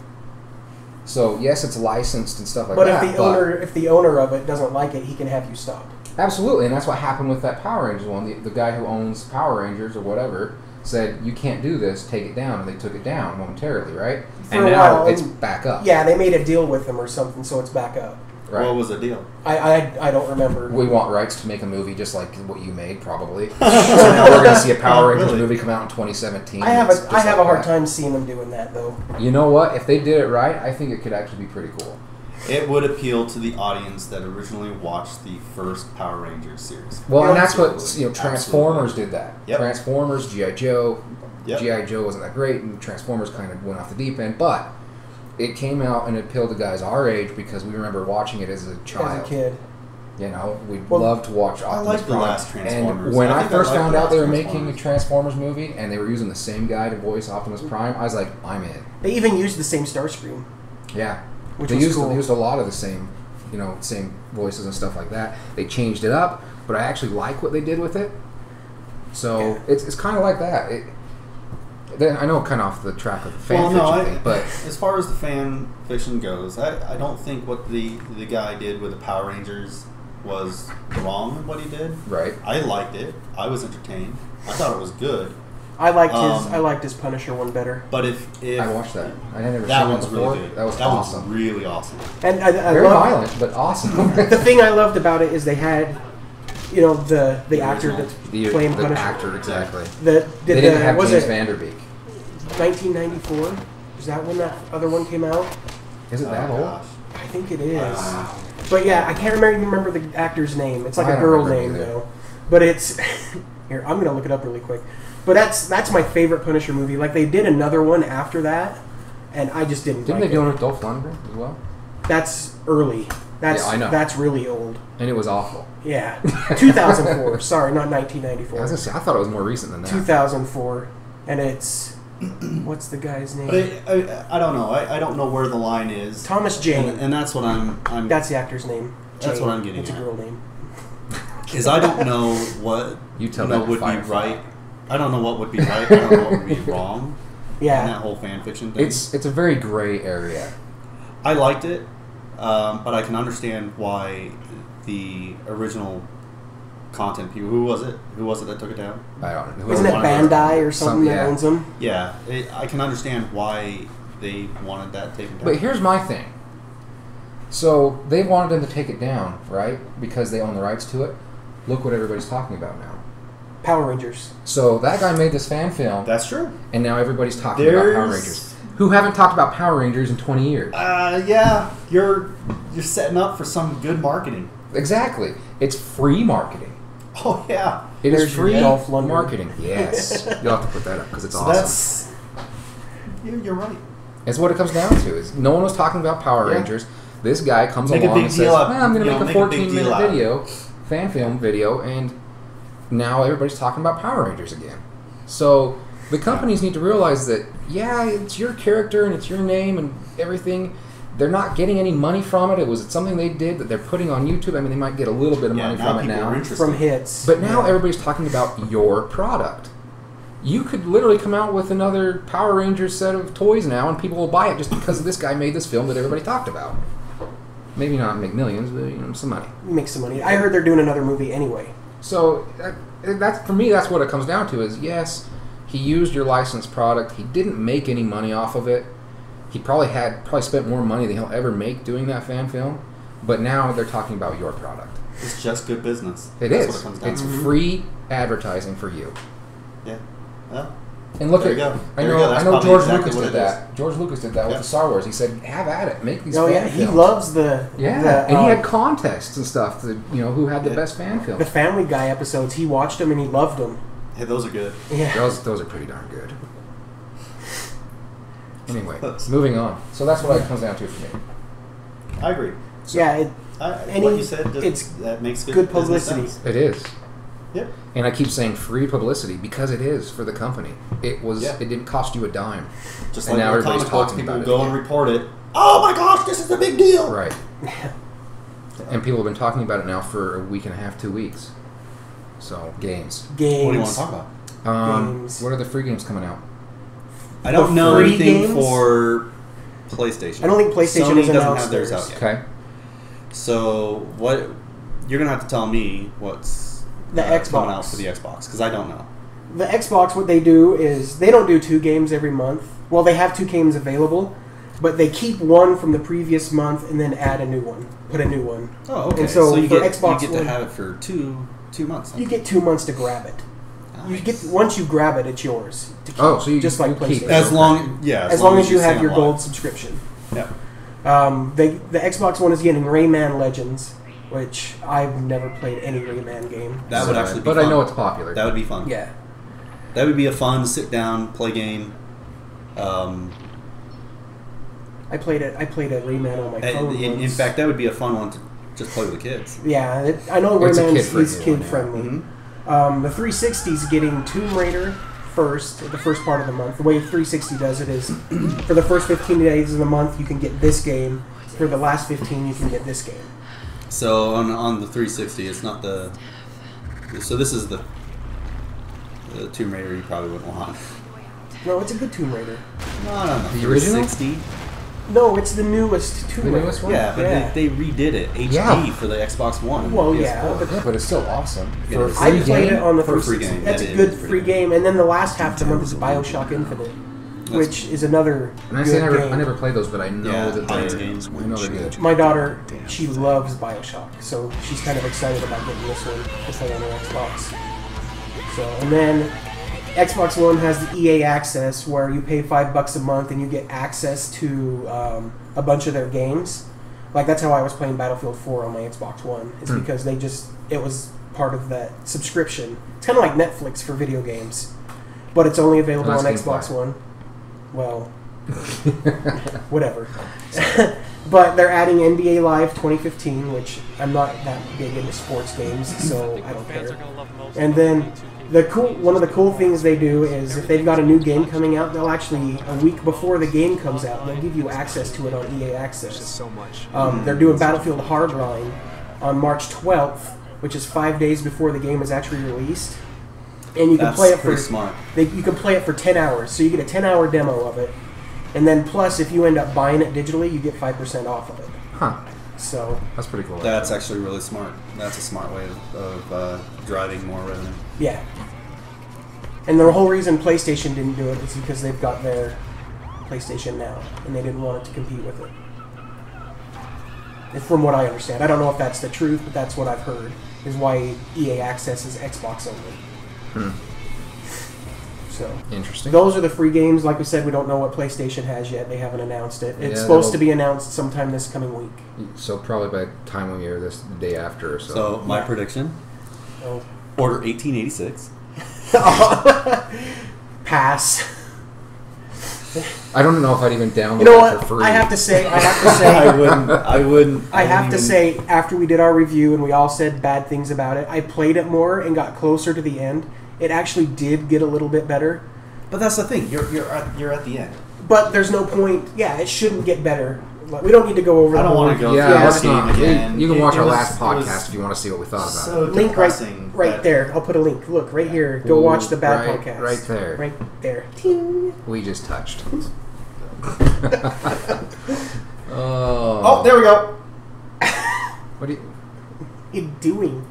Speaker 3: So yes, it's licensed and stuff like that.
Speaker 2: But if the owner of it doesn't like it, he can have you stopped.
Speaker 3: Absolutely, and that's what happened with that Power Rangers one. The guy who owns Power Rangers or whatever said, you can't do this, take it down, and they took it down momentarily, right?
Speaker 2: For
Speaker 3: and
Speaker 2: a
Speaker 3: now
Speaker 2: while,
Speaker 3: it's back up.
Speaker 2: Yeah, they made a deal with them or something, so it's back up.
Speaker 3: Right.
Speaker 1: What was the deal?
Speaker 2: I don't remember.
Speaker 3: We want rights to make a movie just like what you made, probably. So now we're going to see a Power Rangers movie come out in 2017.
Speaker 2: I have a hard time seeing them doing that, though.
Speaker 3: You know what? If they did it right, I think it could actually be pretty cool.
Speaker 1: It would appeal to the audience that originally watched the first Power Rangers series.
Speaker 3: Well, and that's
Speaker 1: Absolutely.
Speaker 3: what Transformers did that.
Speaker 1: Yep.
Speaker 3: Transformers, G.I. Joe.
Speaker 1: Yep.
Speaker 3: G.I. Joe wasn't that great, and Transformers kind of went off the deep end, but it came out and it appealed to guys our age because we remember watching it as a child.
Speaker 2: As a kid.
Speaker 3: You know, we'd love to watch Optimus
Speaker 1: I like the
Speaker 3: Prime.
Speaker 1: last Transformers.
Speaker 3: And when I
Speaker 1: think
Speaker 3: first
Speaker 1: like
Speaker 3: found
Speaker 1: the
Speaker 3: out they were
Speaker 1: last
Speaker 3: making a Transformers movie and they were using the same guy to voice Optimus Prime, I was like, I'm in.
Speaker 2: They even used the same Starscream.
Speaker 3: Yeah.
Speaker 2: Which
Speaker 3: they
Speaker 2: was
Speaker 3: used
Speaker 2: cool.
Speaker 3: They used a lot of the same, same voices and stuff like that. They changed it up, but I actually like what they did with it. So it's kind of like that. I know kind of off the track of the fan fiction thing, but
Speaker 1: as far as the fan fiction goes, I don't think what the guy did with the Power Rangers was wrong in what he did.
Speaker 3: Right.
Speaker 1: I liked it. I was entertained. I thought it was good.
Speaker 2: I liked his Punisher one better.
Speaker 1: But if
Speaker 3: I watched that, I had never
Speaker 1: that
Speaker 3: seen it
Speaker 1: one's
Speaker 3: before.
Speaker 1: really good.
Speaker 3: That was awesome.
Speaker 1: Was really awesome.
Speaker 2: And I
Speaker 3: very
Speaker 2: loved,
Speaker 3: violent, but awesome.
Speaker 2: the thing I loved about it is they had, the actor that's playing
Speaker 3: the
Speaker 2: Punisher.
Speaker 3: actor, exactly.
Speaker 2: They
Speaker 3: didn't have James Vanderbeek.
Speaker 2: 1994? Is that when that other one came out?
Speaker 3: Is it that old?
Speaker 1: Gosh.
Speaker 2: I think it is. But yeah, I can't remember the actor's name. It's like a girl name though. But it's here. I'm gonna look it up really quick. But that's my favorite Punisher movie. Like they did another one after that, and I just didn't.
Speaker 3: Didn't
Speaker 2: like
Speaker 3: they do
Speaker 2: it.
Speaker 3: it with Dolph Lundgren as well?
Speaker 2: That's early. That's
Speaker 3: I know.
Speaker 2: That's really old.
Speaker 3: And it was awful.
Speaker 2: Yeah, 2004. Sorry, not 1994.
Speaker 3: I was gonna say, I thought it was more recent than that.
Speaker 2: 2004, and it's what's the guy's name?
Speaker 1: I don't know. I don't know where the line is.
Speaker 2: Thomas Jane.
Speaker 1: And that's what I'm.
Speaker 2: That's the actor's name.
Speaker 1: That's
Speaker 2: Jane.
Speaker 1: what I'm getting
Speaker 2: It's
Speaker 1: at.
Speaker 2: a girl name.
Speaker 1: Is I don't know what
Speaker 3: You tell me
Speaker 1: would be
Speaker 3: Firefly.
Speaker 1: right. I don't know what would be right. I don't know what would be wrong.
Speaker 2: Yeah.
Speaker 1: In that whole fan fiction thing.
Speaker 3: It's a very gray area.
Speaker 1: I liked it, but I can understand why the original content people. Who was it? Who was it that took it down?
Speaker 3: I don't know.
Speaker 2: Isn't it Bandai or something that
Speaker 3: yeah.
Speaker 2: owns them?
Speaker 1: Yeah, I can understand why they wanted that taken down.
Speaker 3: But here's my thing. So they wanted them to take it down, right? Because they own the rights to it. Look what everybody's talking about now.
Speaker 2: Power Rangers.
Speaker 3: So that guy made this fan film,
Speaker 1: That's true.
Speaker 3: and now everybody's talking about Power Rangers. Who haven't talked about Power Rangers in 20 years?
Speaker 1: Yeah, you're setting up for some good marketing.
Speaker 3: Exactly. It's free marketing.
Speaker 1: Oh yeah,
Speaker 3: It
Speaker 2: There's
Speaker 3: is
Speaker 2: your
Speaker 3: free
Speaker 2: Dolph Lundgren.
Speaker 3: marketing. Yes. You'll have to put that up because it's
Speaker 1: so
Speaker 3: awesome.
Speaker 1: that's you're right.
Speaker 3: It's what it comes down to. Is no one was talking about Power
Speaker 1: Yeah.
Speaker 3: Rangers. This guy comes
Speaker 1: Make a
Speaker 3: along
Speaker 1: big
Speaker 3: and
Speaker 1: deal
Speaker 3: says,
Speaker 1: out-
Speaker 3: I'm going to
Speaker 1: you know,
Speaker 3: make a
Speaker 1: make a big
Speaker 3: 14-minute
Speaker 1: deal out of it."
Speaker 3: video, fan film video, and now everybody's talking about Power Rangers again. So the companies need to realize that, yeah, it's your character and it's your name and everything. They're not getting any money from it. It was something they did that they're putting on YouTube. I mean, they might get a little bit of money from it
Speaker 1: people
Speaker 3: now.
Speaker 1: are interested.
Speaker 2: From hits.
Speaker 3: But now everybody's talking about your product. You could literally come out with another Power Rangers set of toys now, and people will buy it just because this guy made this film that everybody talked about. Maybe not make millions, but some money.
Speaker 2: Make some money. I heard they're doing another movie anyway.
Speaker 3: So that's for me. That's what it comes down to. Is yes, he used your licensed product. He didn't make any money off of it. He probably spent more money than he'll ever make doing that fan film. But now they're talking about your product.
Speaker 1: It's just good business.
Speaker 3: It
Speaker 1: That's
Speaker 3: is.
Speaker 1: What it comes down
Speaker 3: It's
Speaker 1: to.
Speaker 3: free advertising for you.
Speaker 1: Yeah. Well,
Speaker 3: And look
Speaker 1: There
Speaker 3: at
Speaker 1: you go.
Speaker 3: I
Speaker 1: There you
Speaker 3: know
Speaker 1: go. That's
Speaker 3: George
Speaker 1: probably exactly
Speaker 3: Lucas
Speaker 1: what
Speaker 3: did
Speaker 1: it
Speaker 3: that. George Lucas did that with
Speaker 1: Yeah.
Speaker 3: the Star Wars. He said, "Have at it, make these."
Speaker 2: Oh
Speaker 3: fan
Speaker 2: yeah, he
Speaker 3: films."
Speaker 2: loves the
Speaker 3: and he had contests and stuff. To, who had the
Speaker 1: Yeah.
Speaker 3: best fan film.
Speaker 2: the Family Guy episodes. He watched them and he loved them.
Speaker 1: hey, those are good.
Speaker 2: Yeah.
Speaker 3: Those are pretty darn good. Anyway, moving on. So that's what it comes down to for me.
Speaker 1: I agree.
Speaker 3: So,
Speaker 2: Yeah.
Speaker 1: What you said,
Speaker 2: it's
Speaker 1: that makes
Speaker 2: good
Speaker 1: business
Speaker 2: publicity.
Speaker 1: sense.
Speaker 3: it is.
Speaker 1: Yep.
Speaker 3: And I keep saying free publicity because it is for the company. It was.
Speaker 1: Yeah.
Speaker 3: It didn't cost you a dime.
Speaker 1: Just
Speaker 3: And
Speaker 1: like
Speaker 3: now
Speaker 1: when
Speaker 3: everybody's
Speaker 1: comic books,
Speaker 3: talking
Speaker 1: people
Speaker 3: about
Speaker 1: go
Speaker 3: it.
Speaker 1: and report it. Oh my gosh, this is a big deal.
Speaker 3: Right. And people have been talking about it now for a week and a half, 2 weeks. So, games.
Speaker 1: What do you want to talk about?
Speaker 2: Games.
Speaker 3: What are the free games coming out?
Speaker 1: I don't know
Speaker 2: free
Speaker 1: anything
Speaker 2: games?
Speaker 1: for PlayStation.
Speaker 2: I don't think PlayStation
Speaker 1: Sony
Speaker 2: has
Speaker 1: doesn't
Speaker 2: announced
Speaker 1: have theirs
Speaker 2: theirs.
Speaker 1: out yet.
Speaker 3: Okay.
Speaker 1: So what? You're gonna have to tell me what's
Speaker 2: The Xbox.
Speaker 1: coming out for the Xbox because I don't know.
Speaker 2: The Xbox, what they do is they don't do 2 games every month. Well, they have 2 games available, but they keep one from the previous month and then add a new one, put a new one.
Speaker 1: Oh, okay.
Speaker 2: And so
Speaker 1: you
Speaker 2: for
Speaker 1: get
Speaker 2: Xbox
Speaker 1: you get to
Speaker 2: One-
Speaker 1: have it for two months.
Speaker 2: You get 2 months to grab it. You get once you grab it, it's yours. To keep,
Speaker 3: Oh, so you
Speaker 2: just like
Speaker 3: you keep
Speaker 2: PlayStation.
Speaker 3: it.
Speaker 1: as long
Speaker 2: as long as you have
Speaker 1: stay
Speaker 2: your
Speaker 1: on
Speaker 2: gold
Speaker 1: live.
Speaker 2: subscription.
Speaker 1: Yeah.
Speaker 2: The Xbox One is getting Rayman Legends, which I've never played any Rayman game.
Speaker 1: That would actually be
Speaker 3: But
Speaker 1: fun.
Speaker 3: I know it's popular.
Speaker 1: That would be fun.
Speaker 2: Yeah.
Speaker 1: That would be a fun sit down play game.
Speaker 2: I played a Rayman on my phone.
Speaker 1: In
Speaker 2: once.
Speaker 1: fact, that would be a fun one to just play with the kids.
Speaker 2: Yeah, I know
Speaker 3: It's a
Speaker 2: Rayman's
Speaker 3: kid-friendly
Speaker 2: kid
Speaker 3: one, yeah.
Speaker 2: friendly.
Speaker 1: Mm-hmm.
Speaker 2: The 360 is getting Tomb Raider first, the first part of the month. The way 360 does it is for the first 15 days of the month, you can get this game. For the last 15, you can get this game.
Speaker 1: So on the 360, it's not the. So this is the Tomb Raider you probably wouldn't want.
Speaker 2: No, it's a good Tomb Raider.
Speaker 1: No,
Speaker 3: The original?
Speaker 1: 360.
Speaker 2: No, it's the newest Tomb
Speaker 3: The
Speaker 2: Raider.
Speaker 3: newest one?
Speaker 1: Yeah, but
Speaker 2: Yeah.
Speaker 1: They redid it HD
Speaker 3: Yeah.
Speaker 1: for the Xbox One. and
Speaker 2: Well,
Speaker 1: PS4.
Speaker 2: yeah,
Speaker 3: Yeah, but it's still awesome.
Speaker 1: Yeah,
Speaker 3: For a
Speaker 1: it's-
Speaker 3: free
Speaker 2: I played
Speaker 3: game,
Speaker 2: it on the
Speaker 1: For a free
Speaker 2: 360.
Speaker 1: game,
Speaker 2: That's
Speaker 1: that
Speaker 2: a
Speaker 1: is
Speaker 2: good
Speaker 1: pretty
Speaker 2: free
Speaker 1: good.
Speaker 2: game. And then the last half of the month is Bioshock Infinite, which is another
Speaker 3: And I
Speaker 2: good
Speaker 3: say I
Speaker 2: game.
Speaker 3: never played those, but I know
Speaker 1: Yeah,
Speaker 3: that
Speaker 1: Heinz
Speaker 3: they're
Speaker 1: games.
Speaker 3: I know they're good.
Speaker 2: My daughter, she loves Bioshock, so she's kind of excited about getting this one to play on her Xbox. So, and then Xbox One has the EA Access, where you pay $5 a month and you get access to a bunch of their games. Like that's how I was playing Battlefield 4 on my Xbox One. It's because it was part of that subscription. It's kind of like Netflix for video games, but it's only available
Speaker 3: Nice
Speaker 2: on
Speaker 3: game
Speaker 2: Xbox
Speaker 3: plan.
Speaker 2: One. Well, whatever. But they're adding NBA Live 2015, which I'm not that big into sports games, so I don't care. And then one of the cool things they do is if they've got a new game coming out, they'll actually a week before the game comes out, they'll give you access to it on EA Access. They're doing Battlefield Hardline on March 12th, which is 5 days before the game is actually released, and you can
Speaker 1: That's
Speaker 2: play it for
Speaker 1: pretty smart.
Speaker 2: you can play it for 10 hours, so you get a 10-hour demo of it. And then plus, if you end up buying it digitally, you get 5% off of it.
Speaker 3: Huh.
Speaker 2: So
Speaker 3: That's pretty cool.
Speaker 1: That's actually really smart. That's a smart way of driving more revenue.
Speaker 2: yeah. And the whole reason PlayStation didn't do it is because they've got their PlayStation Now, and they didn't want it to compete with it. And from what I understand, I don't know if that's the truth, but that's what I've heard. Is why EA Access is Xbox only. So
Speaker 3: Interesting.
Speaker 2: those are the free games. Like we said, we don't know what PlayStation has yet. They haven't announced it. It's
Speaker 3: Yeah,
Speaker 2: supposed
Speaker 3: they'll-
Speaker 2: to be announced sometime this coming week.
Speaker 3: So probably by the time we hear this, the day after or so.
Speaker 1: So my prediction:
Speaker 2: Oh.
Speaker 1: order 1886.
Speaker 2: Pass.
Speaker 3: I don't know if I'd even download
Speaker 2: You know
Speaker 3: it
Speaker 2: what?
Speaker 3: for free.
Speaker 2: I have to say.
Speaker 1: I wouldn't.
Speaker 2: I have to
Speaker 1: even-
Speaker 2: say, after we did our review and we all said bad things about it, I played it more and got closer to the end. It actually did get a little bit better,
Speaker 1: But that's the thing. You're at the end.
Speaker 2: but there's no point. Yeah, it shouldn't get better. Like, we don't need to go over.
Speaker 1: I
Speaker 2: the
Speaker 1: don't
Speaker 2: whole
Speaker 1: want to go
Speaker 3: Yeah,
Speaker 1: through
Speaker 3: let's
Speaker 1: this game
Speaker 3: not.
Speaker 1: again.
Speaker 3: You can watch
Speaker 1: It
Speaker 3: our
Speaker 1: was-
Speaker 3: last
Speaker 1: it was
Speaker 3: podcast if you want to see what we thought about it.
Speaker 1: So
Speaker 2: link
Speaker 1: depressing
Speaker 2: right
Speaker 1: that-
Speaker 2: there. I'll put a link. Look right here. Go watch the bad
Speaker 3: right,
Speaker 2: podcast.
Speaker 3: right there.
Speaker 2: Right there. Ting.
Speaker 3: We just touched.
Speaker 1: Oh, there we go.
Speaker 3: What do you?
Speaker 2: What are you doing?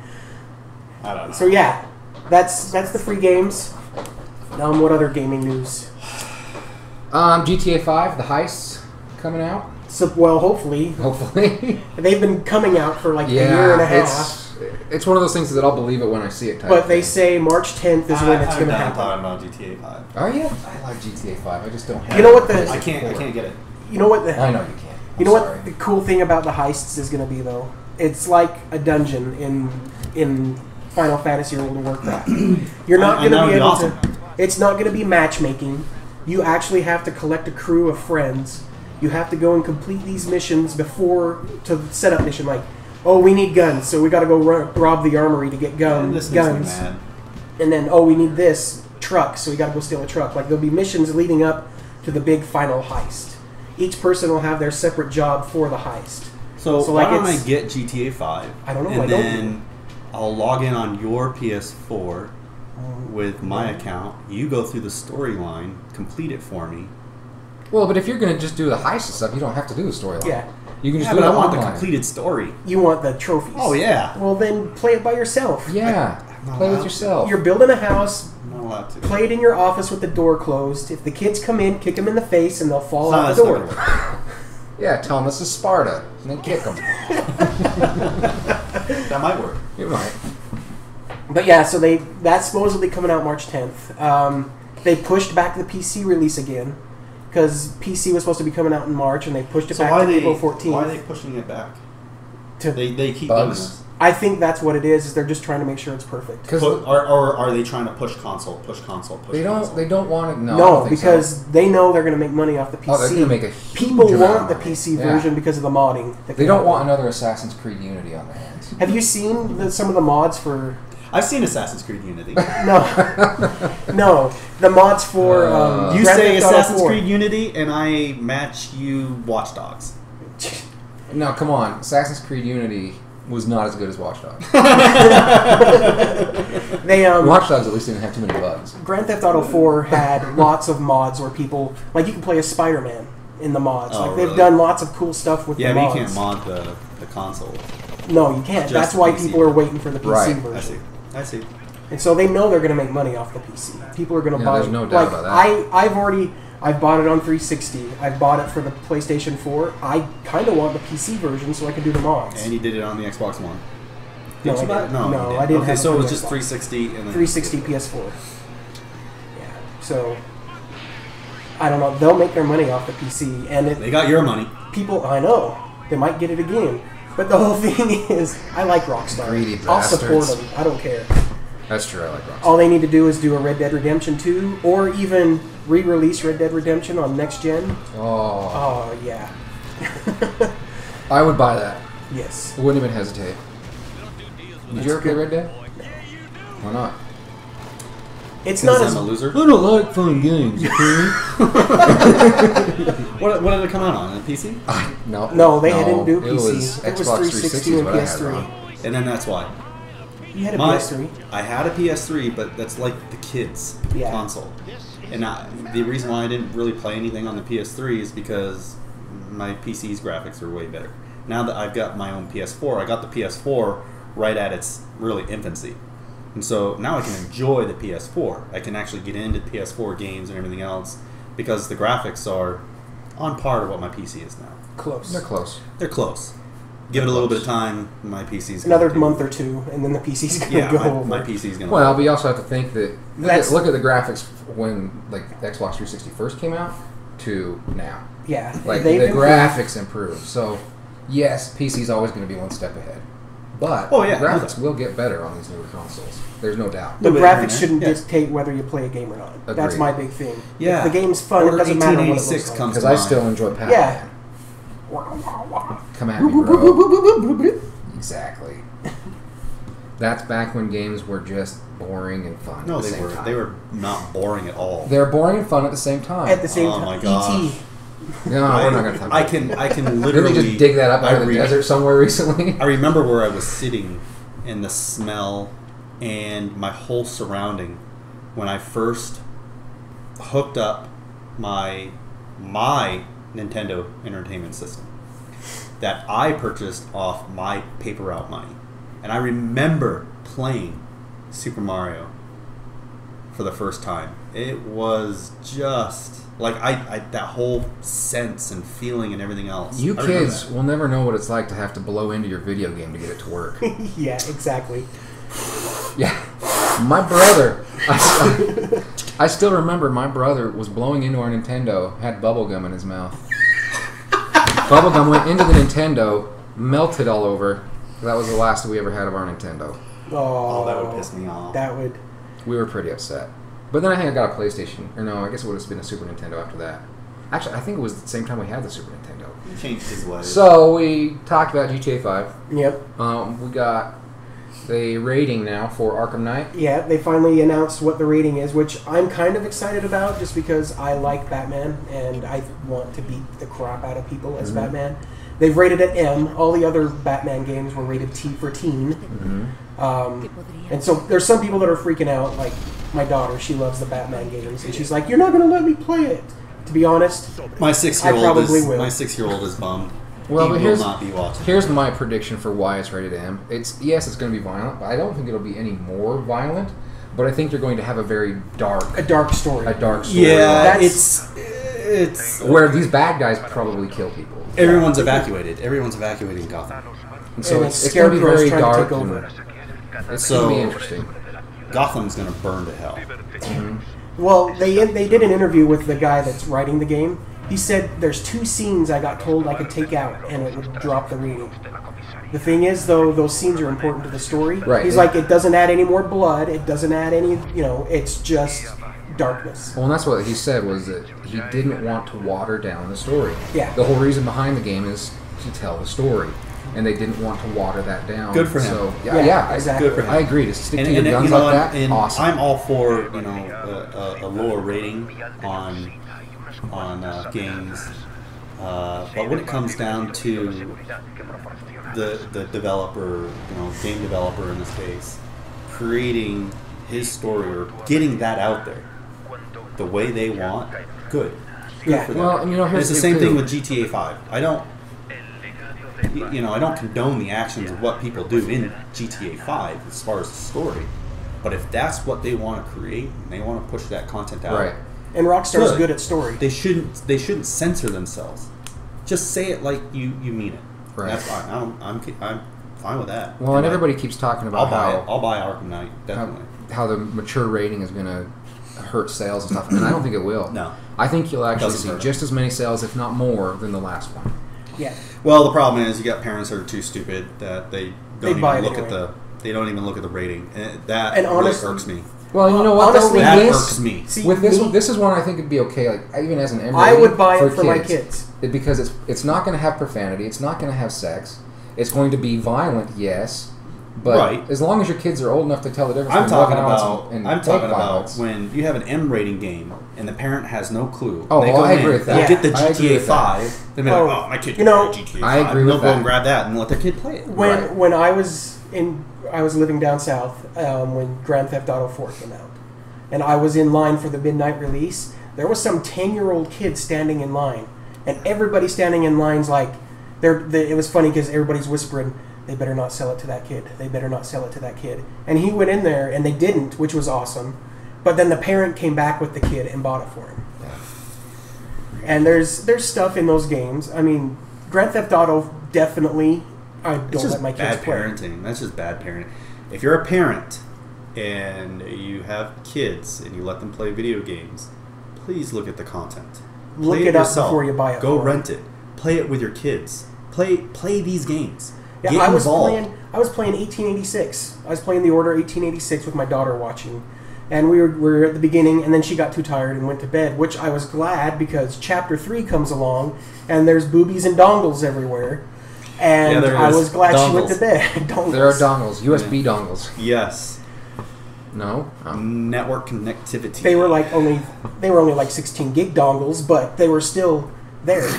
Speaker 1: I don't know.
Speaker 2: So yeah, that's the free games. What other gaming news?
Speaker 3: GTA 5, the heists coming out.
Speaker 2: So, well, hopefully.
Speaker 3: Hopefully.
Speaker 2: They've been coming out for like a year and a half.
Speaker 3: It's one of those things that I'll believe it when I see it. Type
Speaker 2: But they
Speaker 3: thing.
Speaker 2: say March 10th is when it's going to happen.
Speaker 1: talking about GTA 5.
Speaker 3: Are you? I like GTA 5. I just don't have.
Speaker 2: You know what the
Speaker 1: I can't get it.
Speaker 2: you know what the
Speaker 3: I know you can't.
Speaker 2: you know
Speaker 3: I'm
Speaker 2: what
Speaker 3: sorry.
Speaker 2: the cool thing about the heists is going to be though? It's like a dungeon in Final Fantasy or World of Warcraft. You're not going
Speaker 1: And
Speaker 2: to
Speaker 1: that
Speaker 2: be
Speaker 1: would be
Speaker 2: able
Speaker 1: awesome.
Speaker 2: to. It's not going to be matchmaking. You actually have to collect a crew of friends. You have to go and complete these missions before to set up mission. Like, oh, we need guns, so we got to go rob the armory to get
Speaker 1: This makes me
Speaker 2: guns.
Speaker 1: mad.
Speaker 2: And then, oh, we need this truck, so we got to go steal a truck. Like, there'll be missions leading up to the big final heist. Each person will have their separate job for the heist.
Speaker 1: So why
Speaker 2: like
Speaker 1: don't I
Speaker 2: it's-
Speaker 1: get GTA 5?
Speaker 2: I don't know,
Speaker 1: And
Speaker 2: I don't
Speaker 1: then I'll log in on your PS4 with my account. You go through the storyline, complete it for me.
Speaker 3: Well, but if you're going to just do the heist and stuff, you don't have to do the storyline.
Speaker 2: Yeah.
Speaker 3: You can just
Speaker 1: Yeah,
Speaker 3: do
Speaker 1: but
Speaker 3: it
Speaker 1: I want the
Speaker 3: online.
Speaker 1: completed story.
Speaker 2: You want the trophies.
Speaker 1: Oh, yeah.
Speaker 2: Well, then play it by yourself.
Speaker 3: Yeah.
Speaker 1: not
Speaker 3: Play with
Speaker 1: allowed.
Speaker 3: yourself.
Speaker 2: You're building a house,
Speaker 1: I'm not allowed to.
Speaker 2: play it in your office with the door closed. If the kids come in, kick them in the face and they'll fall
Speaker 1: No,
Speaker 2: out
Speaker 1: that's
Speaker 2: the
Speaker 1: not
Speaker 2: door.
Speaker 1: gonna work.
Speaker 3: Yeah, tell them this is Sparta, and then kick them.
Speaker 1: That might work.
Speaker 3: You might.
Speaker 2: But yeah, so that's supposedly coming out March 10th. They pushed back the PC release again because PC was supposed to be coming out in March, and they pushed it
Speaker 1: So
Speaker 2: back
Speaker 1: why
Speaker 2: to
Speaker 1: are they
Speaker 2: April 14th.
Speaker 1: why are they pushing it back?
Speaker 2: To-
Speaker 1: They keep
Speaker 3: Bugs?
Speaker 1: doing this.
Speaker 2: I think that's what it is they're just trying to make sure it's perfect.
Speaker 3: Because
Speaker 1: Or are they trying to push console?
Speaker 3: they don't want it. No, I
Speaker 2: No,
Speaker 3: don't think
Speaker 2: because
Speaker 3: so.
Speaker 2: they know they're going to make money off the PC.
Speaker 3: Oh, they're going to make a huge
Speaker 2: People
Speaker 3: amount
Speaker 2: want
Speaker 3: of
Speaker 2: the
Speaker 3: money.
Speaker 2: PC
Speaker 3: Yeah.
Speaker 2: version because of the modding. that
Speaker 3: They
Speaker 2: can
Speaker 3: don't
Speaker 2: happen.
Speaker 3: want another Assassin's Creed Unity on their hands.
Speaker 2: Have you seen some of the mods for?
Speaker 1: I've seen Assassin's Creed Unity.
Speaker 2: No, the mods for.
Speaker 1: You
Speaker 2: Grand
Speaker 1: say
Speaker 2: Theft Auto
Speaker 1: Assassin's
Speaker 2: 4.
Speaker 1: Creed Unity, and I match you Watch Dogs.
Speaker 3: No, come on. Assassin's Creed Unity was not as good as Watch Dogs.
Speaker 2: They
Speaker 3: Watch Dogs at least didn't have too many bugs.
Speaker 2: Grand Theft Auto 4 had lots of mods where people like you can play as Spider-Man in the mods.
Speaker 1: Oh,
Speaker 2: Like they've
Speaker 1: really?
Speaker 2: done lots of cool stuff with
Speaker 1: Yeah,
Speaker 2: the
Speaker 1: but
Speaker 2: mods.
Speaker 1: you can't mod the console.
Speaker 2: No, you can't.
Speaker 1: Just
Speaker 2: That's
Speaker 1: the
Speaker 2: why
Speaker 1: PC
Speaker 2: people are
Speaker 1: version.
Speaker 2: waiting for the PC
Speaker 3: Right,
Speaker 2: version.
Speaker 1: I see.
Speaker 2: And so they know they're going to make money off the PC. People are going to
Speaker 3: Yeah,
Speaker 2: buy.
Speaker 3: there's no doubt
Speaker 2: like,
Speaker 3: about that.
Speaker 2: I've bought it on 360. I bought it for the PlayStation 4. I kind of want the PC version so I can do the mods.
Speaker 1: And you did it on the Xbox One.
Speaker 2: No,
Speaker 1: Did you
Speaker 2: I
Speaker 1: buy
Speaker 2: didn't.
Speaker 1: it? No,
Speaker 2: No,
Speaker 1: you didn't.
Speaker 2: I didn't
Speaker 1: Okay,
Speaker 2: have it
Speaker 1: so
Speaker 2: for
Speaker 1: it was
Speaker 2: the
Speaker 1: just
Speaker 2: Xbox.
Speaker 1: 360 and then
Speaker 2: 360 PS4. Yeah. So I don't know. They'll make their money off the PC, and
Speaker 1: They got your money.
Speaker 2: people. I know they might get it again. But the whole thing is, I like Rockstar.
Speaker 3: Greedy
Speaker 2: I'll support
Speaker 3: bastards.
Speaker 2: them. I don't care.
Speaker 3: That's true. I like Rockstar.
Speaker 2: All they need to do is do a Red Dead Redemption 2, or even re-release Red Dead Redemption on next gen.
Speaker 3: Oh,
Speaker 2: Oh yeah.
Speaker 3: I would buy that.
Speaker 2: Yes.
Speaker 3: Wouldn't even hesitate. Did you ever play Red Dead? Why not?
Speaker 2: It's not
Speaker 1: Because
Speaker 2: as
Speaker 1: I'm a loser.
Speaker 3: I don't like fun games.
Speaker 1: What did it come out on? A PC?
Speaker 2: No, they didn't do
Speaker 3: It
Speaker 2: PC.
Speaker 3: was
Speaker 2: It was
Speaker 3: Xbox
Speaker 2: 360
Speaker 3: is
Speaker 2: and
Speaker 3: what I had
Speaker 2: PS3.
Speaker 3: on.
Speaker 1: And then that's why.
Speaker 2: You had a
Speaker 1: My-
Speaker 2: PS3.
Speaker 1: I had a PS3, but that's like the kids'
Speaker 2: Yeah.
Speaker 1: console. And the reason why I didn't really play anything on the PS3 is because my PC's graphics are way better. Now that I've got my own PS4, I got the PS4 right at its really infancy. And so now I can enjoy the PS4. I can actually get into PS4 games and everything else because the graphics are on par to what my PC is now.
Speaker 2: Close.
Speaker 3: They're close.
Speaker 1: They're close. Give it a little bit of time, my PC's
Speaker 2: Another
Speaker 1: gonna
Speaker 2: month or two, and then the PC's gonna
Speaker 1: Yeah,
Speaker 2: go
Speaker 1: my
Speaker 2: over.
Speaker 1: PC's gonna.
Speaker 3: Well, but you also have to think that
Speaker 2: That's-
Speaker 3: look at the graphics when like the Xbox 360 first came out to now.
Speaker 2: Yeah.
Speaker 3: Like
Speaker 2: they've
Speaker 3: the
Speaker 2: improved.
Speaker 3: graphics improved. So yes, PC's always going to be one step ahead. But
Speaker 1: Oh, yeah,
Speaker 3: the graphics
Speaker 1: no doubt.
Speaker 3: will get better on these newer consoles. There's no doubt.
Speaker 2: The
Speaker 1: Little bit
Speaker 2: graphics
Speaker 1: here and
Speaker 2: shouldn't
Speaker 1: there. Yeah.
Speaker 2: dictate whether you play a game or not. That's
Speaker 3: Agreed.
Speaker 2: my big thing.
Speaker 1: Yeah.
Speaker 2: If the game's fun,
Speaker 1: Order
Speaker 2: it doesn't matter what it looks
Speaker 1: 1886
Speaker 2: like.
Speaker 1: comes
Speaker 3: Because
Speaker 1: to
Speaker 3: I
Speaker 1: mind.
Speaker 3: still enjoy Pac-Man.
Speaker 2: Yeah.
Speaker 3: Come at me, bro. Exactly. That's back when games were just boring and fun.
Speaker 1: No,
Speaker 3: at the
Speaker 1: they
Speaker 3: same
Speaker 1: were.
Speaker 3: time.
Speaker 1: They were not boring at all.
Speaker 3: They're boring and fun at the same time.
Speaker 2: At the same
Speaker 1: Oh
Speaker 2: time.
Speaker 1: my gosh.
Speaker 2: E.T.
Speaker 3: No, we're not going to talk about
Speaker 1: I
Speaker 3: it.
Speaker 1: can
Speaker 3: Didn't
Speaker 1: literally
Speaker 3: they just dig that up out of the
Speaker 1: re-
Speaker 3: desert somewhere recently?
Speaker 1: I remember where I was sitting and the smell and my whole surrounding when I first hooked up my Nintendo Entertainment System that I purchased off my paper route money. And I remember playing Super Mario for the first time. It was just like I that whole sense and feeling and everything else.
Speaker 3: You
Speaker 1: I remember
Speaker 3: kids
Speaker 1: that.
Speaker 3: will never know what it's like to have to blow into your video game to get it to work.
Speaker 2: Yeah, exactly.
Speaker 3: Yeah. My brother, I still remember my brother was blowing into our Nintendo, had bubblegum in his mouth. Bubblegum went into the Nintendo, melted all over. That was the last we ever had of our Nintendo.
Speaker 2: Oh,
Speaker 1: that would piss me off.
Speaker 2: That would.
Speaker 3: We were pretty upset. But then I think I got a PlayStation. Or no, I guess it would have been a Super Nintendo after that. Actually, I think it was the same time we had the Super Nintendo.
Speaker 1: He changed his ways.
Speaker 3: So we talked about GTA 5.
Speaker 2: Yep.
Speaker 3: We got the rating now for Arkham Knight.
Speaker 2: Yeah, they finally announced what the rating is, which I'm kind of excited about just because I like Batman and I want to beat the crap out of people as Batman. They've rated it M. All the other Batman games were rated T for teen. And so there's some people that are freaking out. Like my daughter, she loves the Batman games, and she's like, "You're not going to let me play it." To be honest,
Speaker 1: my
Speaker 2: I
Speaker 1: 6-year-old
Speaker 2: probably
Speaker 1: is
Speaker 2: will.
Speaker 1: my 6-year-old is bummed.
Speaker 3: Well,
Speaker 1: He
Speaker 3: but
Speaker 1: will not be watching.
Speaker 3: here's my prediction for why it's rated M. Yes, it's going to be violent, but I don't think it'll be any more violent. But I think you're going to have a very dark
Speaker 2: story.
Speaker 3: A dark story.
Speaker 1: Yeah,
Speaker 2: That's-
Speaker 1: it's
Speaker 3: where these bad guys probably kill people.
Speaker 1: everyone's evacuated. Everyone's evacuating Gotham.
Speaker 3: And so
Speaker 2: And
Speaker 3: it's going to be
Speaker 2: Scarecrow's
Speaker 3: very
Speaker 2: trying to
Speaker 3: dark.
Speaker 2: take over.
Speaker 3: And it's
Speaker 1: So-
Speaker 3: going to be interesting.
Speaker 1: Gotham's gonna burn to hell.
Speaker 2: Well, they did an interview with the guy that's writing the game. He said there's 2 scenes I got told I could take out and it would drop the rating. The thing is, though, those scenes are important to the story.
Speaker 3: Right.
Speaker 2: He's like, it doesn't add any more blood. It doesn't add any, it's just darkness.
Speaker 3: Well, and that's what he said was that he didn't want to water down the story.
Speaker 2: Yeah.
Speaker 3: The whole reason behind the game is to tell the story, and they didn't want to water that down.
Speaker 1: Good for him.
Speaker 3: So
Speaker 2: Yeah, exactly.
Speaker 1: Good for him.
Speaker 3: I agree. To stick to your
Speaker 1: And,
Speaker 3: guns
Speaker 1: you know,
Speaker 3: like that,
Speaker 1: and
Speaker 3: awesome.
Speaker 1: I'm all for a lower rating on games, but when it comes down to the developer, game developer in this case, creating his story or getting that out there the way they want, good.
Speaker 2: Yeah.
Speaker 1: For them.
Speaker 3: Well, and
Speaker 1: And
Speaker 3: here's
Speaker 1: it's the
Speaker 3: the
Speaker 1: same
Speaker 3: thing,
Speaker 1: thing with GTA 5. I don't condone the actions of what people do in GTA 5 as far as the story. But if that's what they want to create and they want to push that content out,
Speaker 3: Right.
Speaker 2: And Rockstar's good at story.
Speaker 1: They shouldn't censor themselves. Just say it like you mean it.
Speaker 3: Right.
Speaker 1: That's fine. I'm fine with that.
Speaker 3: Well, and everybody keeps talking about
Speaker 1: I'll buy Arkham Knight, definitely.
Speaker 3: how the mature rating is going to hurt sales and stuff, and I don't think it will.
Speaker 1: No.
Speaker 3: I think you'll actually
Speaker 1: Doesn't
Speaker 3: see
Speaker 1: hurt.
Speaker 3: just as many sales, if not more, than the last one.
Speaker 2: Yeah.
Speaker 1: Well, the problem is you got parents that are too stupid that they don't
Speaker 2: buy
Speaker 1: even
Speaker 2: it
Speaker 1: look at
Speaker 2: anyway.
Speaker 1: they don't even look at the rating. And that
Speaker 2: And
Speaker 1: really
Speaker 2: honestly-
Speaker 1: irks me.
Speaker 3: Well, you know what?
Speaker 2: Honestly,
Speaker 1: That
Speaker 3: with
Speaker 1: irks me.
Speaker 2: See,
Speaker 3: With this
Speaker 2: me-
Speaker 3: one, this is one I think would be okay. Like even as an M
Speaker 2: I
Speaker 3: rating
Speaker 2: would buy it for my kids.
Speaker 3: because it's not going to have profanity. It's not going to have sex. It's going to be violent, yes, but
Speaker 1: Right.
Speaker 3: as long as your kids are old enough to tell the difference
Speaker 1: I'm
Speaker 3: between
Speaker 1: talking
Speaker 3: violence
Speaker 1: about
Speaker 3: and
Speaker 1: I'm
Speaker 3: fake
Speaker 1: talking about
Speaker 3: violence.
Speaker 1: when you have an M rating game and the parent has no clue.
Speaker 3: Oh,
Speaker 1: they
Speaker 3: well,
Speaker 1: go
Speaker 3: I
Speaker 1: in,
Speaker 3: agree with
Speaker 1: they
Speaker 3: that.
Speaker 1: get the
Speaker 3: I agree
Speaker 1: GTA
Speaker 3: with that.
Speaker 1: 5. They be like, "Oh, my kid can play GTA 5."
Speaker 3: I agree
Speaker 1: And
Speaker 3: with
Speaker 1: they'll go
Speaker 3: that.
Speaker 1: and grab that and let their kid play it.
Speaker 2: When I was living down south when Grand Theft Auto 4 came out, and I was in line for the midnight release, there was some 10-year-old kid standing in line, and everybody standing in line's like, it was funny because everybody's whispering, "They better not sell it to that kid. They better not sell it to that kid." And he went in there, and they didn't, which was awesome. But then the parent came back with the kid and bought it for him. And there's stuff in those games. I mean, Grand Theft Auto definitely. I
Speaker 1: It's
Speaker 2: don't
Speaker 1: just
Speaker 2: let my kids
Speaker 1: bad
Speaker 2: play.
Speaker 1: parenting. That's just bad parenting. If you're a parent and you have kids and you let them play video games, please look at the content.
Speaker 2: Look
Speaker 1: Play
Speaker 2: it up
Speaker 1: yourself.
Speaker 2: before you buy it.
Speaker 1: Go
Speaker 2: for 'em.
Speaker 1: rent it. Play it with your kids. Play these games.
Speaker 2: Yeah,
Speaker 1: Get
Speaker 2: I was
Speaker 1: involved.
Speaker 2: playing 1886. I was playing the Order 1886 with my daughter watching, and we were at the beginning, and then she got too tired and went to bed. Which I was glad because Chapter 3 comes along, and there's boobies and dongles everywhere, and
Speaker 1: Yeah, there
Speaker 2: I
Speaker 1: is.
Speaker 2: was glad she went
Speaker 1: Dongles.
Speaker 2: to bed. Dongles.
Speaker 3: There are dongles, USB dongles.
Speaker 1: Yes.
Speaker 3: No,
Speaker 1: Network connectivity.
Speaker 2: They were only like 16 gig dongles, but they were still there.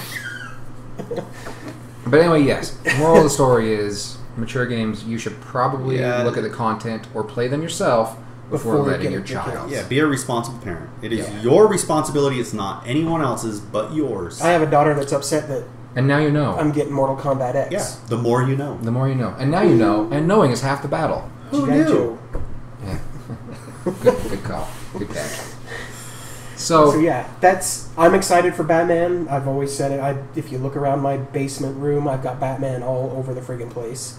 Speaker 3: But anyway, yes. Moral of the story is mature games. You should probably
Speaker 1: Yeah.
Speaker 3: look at the content or play them yourself before
Speaker 2: Before you
Speaker 3: letting
Speaker 2: get
Speaker 3: your
Speaker 2: it to your
Speaker 3: child.
Speaker 2: kids.
Speaker 1: Yeah, be a responsible parent. It is
Speaker 3: Yeah.
Speaker 1: your responsibility. It's not anyone else's but yours.
Speaker 2: I have a daughter that's upset that
Speaker 3: And now you know.
Speaker 2: I'm getting Mortal Kombat X.
Speaker 1: Yeah, the more you know.
Speaker 3: The more you know, and now you know, and knowing is half the battle.
Speaker 1: Who
Speaker 2: G.I.
Speaker 1: knew?
Speaker 2: Joe.
Speaker 3: Yeah. Good call. Good catch. So
Speaker 2: yeah, I'm excited for Batman. I've always said it. If you look around my basement room, I've got Batman all over the friggin' place.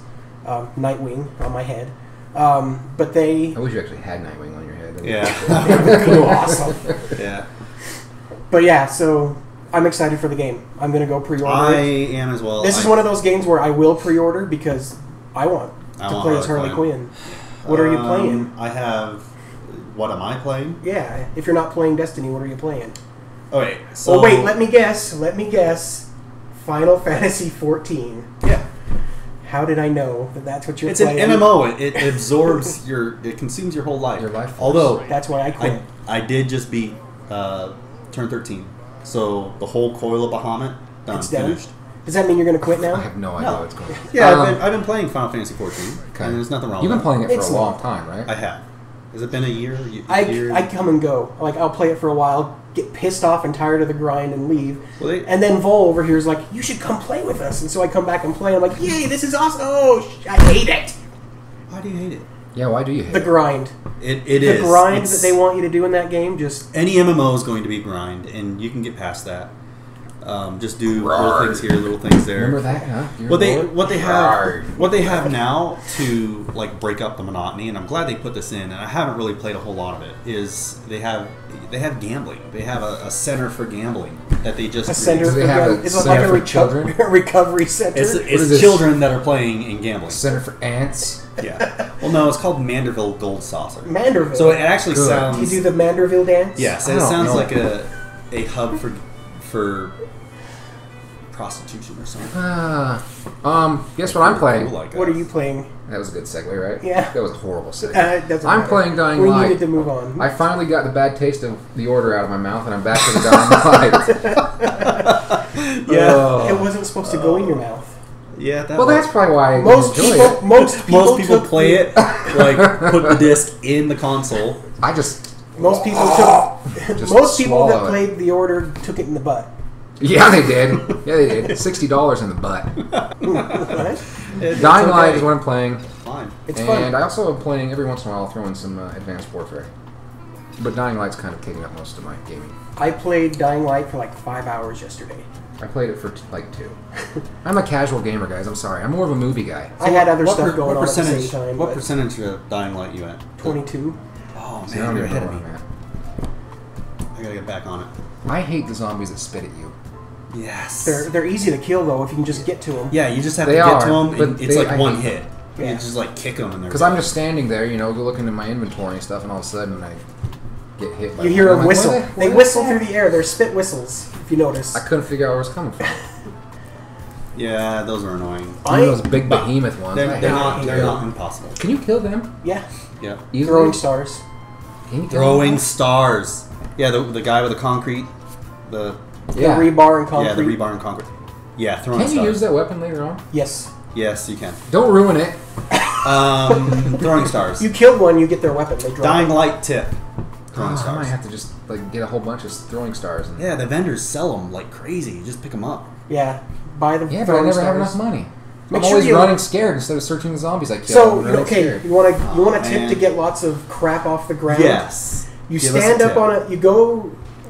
Speaker 2: Nightwing on my head. But they...
Speaker 3: I wish you actually had Nightwing on your head.
Speaker 1: Yeah.
Speaker 2: Cool, awesome.
Speaker 1: Yeah.
Speaker 2: But yeah, so I'm excited for the game. I'm going to go pre-order
Speaker 1: I
Speaker 2: it.
Speaker 1: am as well.
Speaker 2: This is one of those games where I will pre-order because I want to play as Harley Quinn. What are you playing?
Speaker 1: I have... What am I playing?
Speaker 2: Yeah, if you're not playing Destiny, what are you playing?
Speaker 1: Okay, so...
Speaker 2: Oh, wait, let me guess. Final Fantasy 14.
Speaker 1: Yeah.
Speaker 2: How did I know that that's what you're
Speaker 1: It's
Speaker 2: playing?
Speaker 1: an MMO. It absorbs it consumes your whole life.
Speaker 3: Your life force.
Speaker 1: Although,
Speaker 2: That's why I quit.
Speaker 1: I did just beat Turn 13. So, the whole Coil of Bahamut, done,
Speaker 2: It's done?
Speaker 1: finished.
Speaker 2: Does that mean you're going to quit
Speaker 3: I
Speaker 2: now?
Speaker 3: have no idea what's going on.
Speaker 1: Yeah, I've been playing Final Fantasy 14,
Speaker 3: Okay.
Speaker 1: and there's nothing wrong
Speaker 3: You've
Speaker 1: with
Speaker 3: been playing it for
Speaker 2: It's
Speaker 3: a long
Speaker 2: not.
Speaker 3: time, right?
Speaker 1: I have. Has it been a year?
Speaker 2: I come and go. Like, I'll play it for a while, get pissed off and tired of the grind and leave.
Speaker 1: Well,
Speaker 2: And then Vol over here is like, you should come play with us. And so I come back and play. I'm like, yay, this is awesome. Oh, I hate it.
Speaker 1: Why do you hate it?
Speaker 3: Yeah, why do you hate
Speaker 2: The
Speaker 3: it?
Speaker 2: grind.
Speaker 1: It
Speaker 2: The
Speaker 1: is.
Speaker 2: grind
Speaker 1: It's-
Speaker 2: that they want you to do in that game, just...
Speaker 1: Any MMO is going to be grind, and you can get past that. Just do little things here, little things there.
Speaker 3: Remember that, huh? You're
Speaker 1: What
Speaker 3: bored?
Speaker 1: they have now to like break up the monotony, and I'm glad they put this in. And I haven't really played a whole lot of it. Is they have gambling. They have a center for gambling that they just
Speaker 2: A center
Speaker 3: Do
Speaker 2: for
Speaker 3: they have
Speaker 2: gambling.
Speaker 3: a
Speaker 2: It's like
Speaker 3: center
Speaker 2: a
Speaker 3: for children?
Speaker 2: recovery center.
Speaker 1: It's
Speaker 3: is this?
Speaker 1: children that are playing in gambling.
Speaker 3: Center for Ants.
Speaker 1: Yeah. Well, no, it's called Manderville Gold Saucer.
Speaker 2: Manderville.
Speaker 1: So it actually
Speaker 3: Good.
Speaker 1: sounds.
Speaker 2: you do the Manderville dance?
Speaker 1: Yes,
Speaker 3: I
Speaker 1: it
Speaker 3: don't
Speaker 1: sounds
Speaker 3: know.
Speaker 1: like a hub for prostitution or something.
Speaker 3: Guess what I'm playing?
Speaker 1: Like
Speaker 2: What are
Speaker 1: us.
Speaker 2: you playing?
Speaker 3: That was a good segue, right?
Speaker 2: Yeah.
Speaker 3: That was a horrible segue.
Speaker 2: Doesn't
Speaker 3: I'm
Speaker 2: matter.
Speaker 3: playing Dying
Speaker 2: we
Speaker 3: Light.
Speaker 2: needed to move on.
Speaker 3: I finally got the bad taste of the order out of my mouth, and I'm back to the Dying Light.
Speaker 1: Yeah.
Speaker 3: Oh.
Speaker 2: It wasn't supposed to go in your mouth.
Speaker 1: Yeah. That
Speaker 3: Well,
Speaker 1: was-
Speaker 3: that's probably why I
Speaker 2: Most
Speaker 3: enjoy
Speaker 2: people,
Speaker 3: it.
Speaker 2: most
Speaker 1: people
Speaker 2: took
Speaker 1: play
Speaker 2: the-
Speaker 1: it like put the disc in the console.
Speaker 3: I just
Speaker 2: Most people took.
Speaker 3: Just
Speaker 2: Most people that
Speaker 3: swallow it.
Speaker 2: played the order took it in the butt.
Speaker 3: yeah, they did. Yeah, they did. $60 in the butt.
Speaker 2: Right?
Speaker 1: It's
Speaker 3: Dying Light
Speaker 1: okay.
Speaker 3: is what I'm playing,
Speaker 1: Fine.
Speaker 2: It's
Speaker 3: and
Speaker 2: fun.
Speaker 3: I also am playing every once in a while. I'll throw in some Advanced Warfare. But Dying Light's kind of taking up most of my gaming.
Speaker 2: I played Dying Light for like 5 hours yesterday.
Speaker 3: I played it for like 2. I'm a casual gamer, guys. I'm sorry. I'm more of a movie guy.
Speaker 2: I had other
Speaker 1: What
Speaker 2: stuff
Speaker 1: per-
Speaker 2: going
Speaker 1: what
Speaker 2: on at the
Speaker 1: percentage?
Speaker 2: same time.
Speaker 1: What
Speaker 2: but
Speaker 1: percentage of Dying Light you at?
Speaker 2: 22.
Speaker 1: Oh
Speaker 3: See, I don't
Speaker 1: man, you're
Speaker 3: even
Speaker 1: ahead
Speaker 3: know
Speaker 1: of me.
Speaker 3: where I'm at.
Speaker 1: I gotta get back on it.
Speaker 3: I hate the zombies that spit at you.
Speaker 1: Yes.
Speaker 2: They're easy to kill though if you can just get to them.
Speaker 1: Yeah, you just have
Speaker 3: They
Speaker 1: to get
Speaker 3: are,
Speaker 1: to them, and
Speaker 3: but
Speaker 1: it's
Speaker 3: I
Speaker 1: like one
Speaker 3: hate
Speaker 1: hit.
Speaker 2: Yeah.
Speaker 1: You just like kick them, and they're
Speaker 3: Because I'm just standing there, you know, looking at my inventory and stuff, and all of a sudden I get hit by
Speaker 2: You hear
Speaker 3: one.
Speaker 2: a
Speaker 3: I'm like,
Speaker 2: whistle.
Speaker 3: what the-
Speaker 2: They
Speaker 3: what
Speaker 2: whistle
Speaker 3: is
Speaker 2: through
Speaker 3: that?
Speaker 2: the air. They're spit whistles. If you notice.
Speaker 3: I couldn't figure out where it was coming from.
Speaker 1: Yeah, those are annoying.
Speaker 3: Even those big behemoth ones.
Speaker 1: They're,
Speaker 3: I
Speaker 1: they're
Speaker 3: hate
Speaker 1: not.
Speaker 3: them.
Speaker 1: They're not impossible.
Speaker 3: Can you kill them?
Speaker 2: Yeah.
Speaker 1: Yeah.
Speaker 3: Easily?
Speaker 2: Throwing stars.
Speaker 3: Can you kill
Speaker 1: Throwing
Speaker 3: them?
Speaker 1: stars. Yeah, the guy with the concrete. The
Speaker 3: Yeah.
Speaker 2: The rebar and concrete.
Speaker 1: yeah, the rebar and concrete. Yeah, throwing
Speaker 3: Can you
Speaker 1: stars.
Speaker 3: use that weapon later on?
Speaker 2: Yes.
Speaker 1: Yes, you can.
Speaker 3: Don't ruin it.
Speaker 1: Throwing stars.
Speaker 2: You kill one, you get their weapon. They drop
Speaker 1: Dying
Speaker 2: it.
Speaker 1: Light tip. Throwing
Speaker 3: I might
Speaker 1: stars.
Speaker 3: have to just like get a whole bunch of throwing stars. And...
Speaker 1: Yeah, the vendors sell them like crazy. You just pick them up.
Speaker 2: Yeah. Buy the
Speaker 3: Yeah, but I
Speaker 2: throwing
Speaker 3: never have
Speaker 2: stars.
Speaker 3: enough money.
Speaker 2: Make
Speaker 3: I'm
Speaker 2: sure
Speaker 3: always
Speaker 2: you-
Speaker 3: running scared instead of searching the zombies I kill.
Speaker 2: So
Speaker 3: I'm running
Speaker 2: okay,
Speaker 3: scared.
Speaker 2: you want a tip
Speaker 1: man.
Speaker 2: to get lots of crap off the ground.
Speaker 1: Yes.
Speaker 2: You
Speaker 1: Give us
Speaker 2: stand
Speaker 1: a
Speaker 2: up
Speaker 1: tip.
Speaker 2: on it. You go.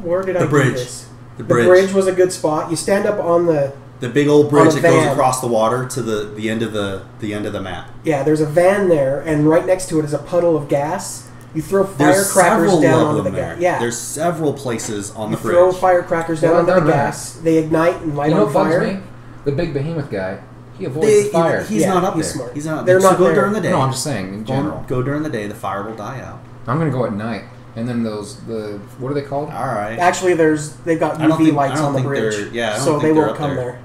Speaker 2: Where did I
Speaker 1: The
Speaker 2: do
Speaker 1: bridge.
Speaker 2: this?
Speaker 1: The
Speaker 2: The
Speaker 1: bridge.
Speaker 2: bridge was a good spot. You stand up on the.
Speaker 1: The big old
Speaker 2: On
Speaker 1: bridge
Speaker 2: a
Speaker 1: that goes
Speaker 2: van.
Speaker 1: across the water to the end of the end of the map.
Speaker 2: Yeah, there's a van there, and right next to it is a puddle of gas. You throw
Speaker 1: There's
Speaker 2: firecrackers
Speaker 1: several
Speaker 2: down
Speaker 1: of
Speaker 2: onto
Speaker 1: them
Speaker 2: the
Speaker 1: there.
Speaker 2: gas. Yeah.
Speaker 1: There's several places on
Speaker 2: You
Speaker 1: the
Speaker 2: throw
Speaker 1: bridge.
Speaker 2: firecrackers down
Speaker 3: Well,
Speaker 2: onto
Speaker 3: I've
Speaker 2: the
Speaker 3: done that.
Speaker 2: gas. They ignite and light
Speaker 3: You know
Speaker 2: on
Speaker 3: what bugs
Speaker 2: fire.
Speaker 3: me? The big behemoth guy. He avoids the fire.
Speaker 1: He's
Speaker 2: Yeah,
Speaker 1: not up
Speaker 2: he's
Speaker 1: there.
Speaker 2: smart.
Speaker 1: He's not.
Speaker 2: They're
Speaker 1: so
Speaker 2: not
Speaker 1: go
Speaker 2: there.
Speaker 1: during the day.
Speaker 3: No, I'm just saying in general.
Speaker 1: Go during the day. The fire will die out.
Speaker 3: I'm gonna go at night, and then the what are they called?
Speaker 1: All right.
Speaker 2: Actually, they've got
Speaker 1: I don't
Speaker 2: UV
Speaker 1: think-
Speaker 2: lights
Speaker 1: I don't
Speaker 2: on the
Speaker 1: think
Speaker 2: bridge,
Speaker 1: they're- yeah, I don't
Speaker 2: so
Speaker 1: think
Speaker 2: they
Speaker 1: they're
Speaker 2: won't
Speaker 1: up
Speaker 2: come
Speaker 1: there.
Speaker 2: there.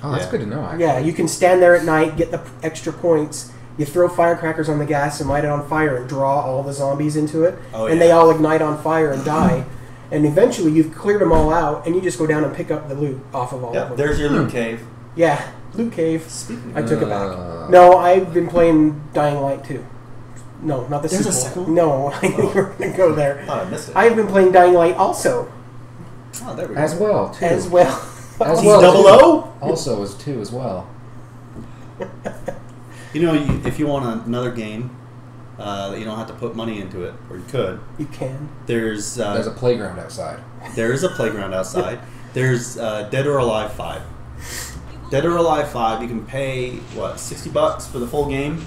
Speaker 3: Oh, that's
Speaker 1: Yeah.
Speaker 3: good to know. Actually.
Speaker 2: Yeah, you can stand there at night, get the extra points. You throw firecrackers on the gas and light it on fire, and draw all the zombies into it,
Speaker 1: Oh,
Speaker 2: and
Speaker 1: yeah.
Speaker 2: they all ignite on fire and die. And eventually, you've cleared them all out, and you just go down and pick up the loot off of all of
Speaker 1: Yep.
Speaker 2: them.
Speaker 1: There's your loot cave.
Speaker 2: Yeah, loot cave.
Speaker 1: Speaking
Speaker 2: I took it back.
Speaker 3: Uh,
Speaker 2: No, I've been playing Dying Light 2. No, not the
Speaker 1: There's a
Speaker 2: sequel.
Speaker 1: sequel?
Speaker 2: No, I knew you were going to go there.
Speaker 1: Oh, I missed it.
Speaker 2: I've been playing Dying Light also,
Speaker 1: Oh, there we go.
Speaker 3: as well too.
Speaker 2: as well.
Speaker 3: As
Speaker 1: He's
Speaker 3: well,
Speaker 1: double
Speaker 3: too.
Speaker 1: O?
Speaker 3: Also as 2 as well.
Speaker 1: You know, if you want another game that you don't have to put money into it, or you could,
Speaker 2: You can.
Speaker 1: there's
Speaker 3: There's a playground outside.
Speaker 1: there is a playground outside. There's Dead or Alive 5. Dead or Alive 5, you can pay, what, $60 for the full game?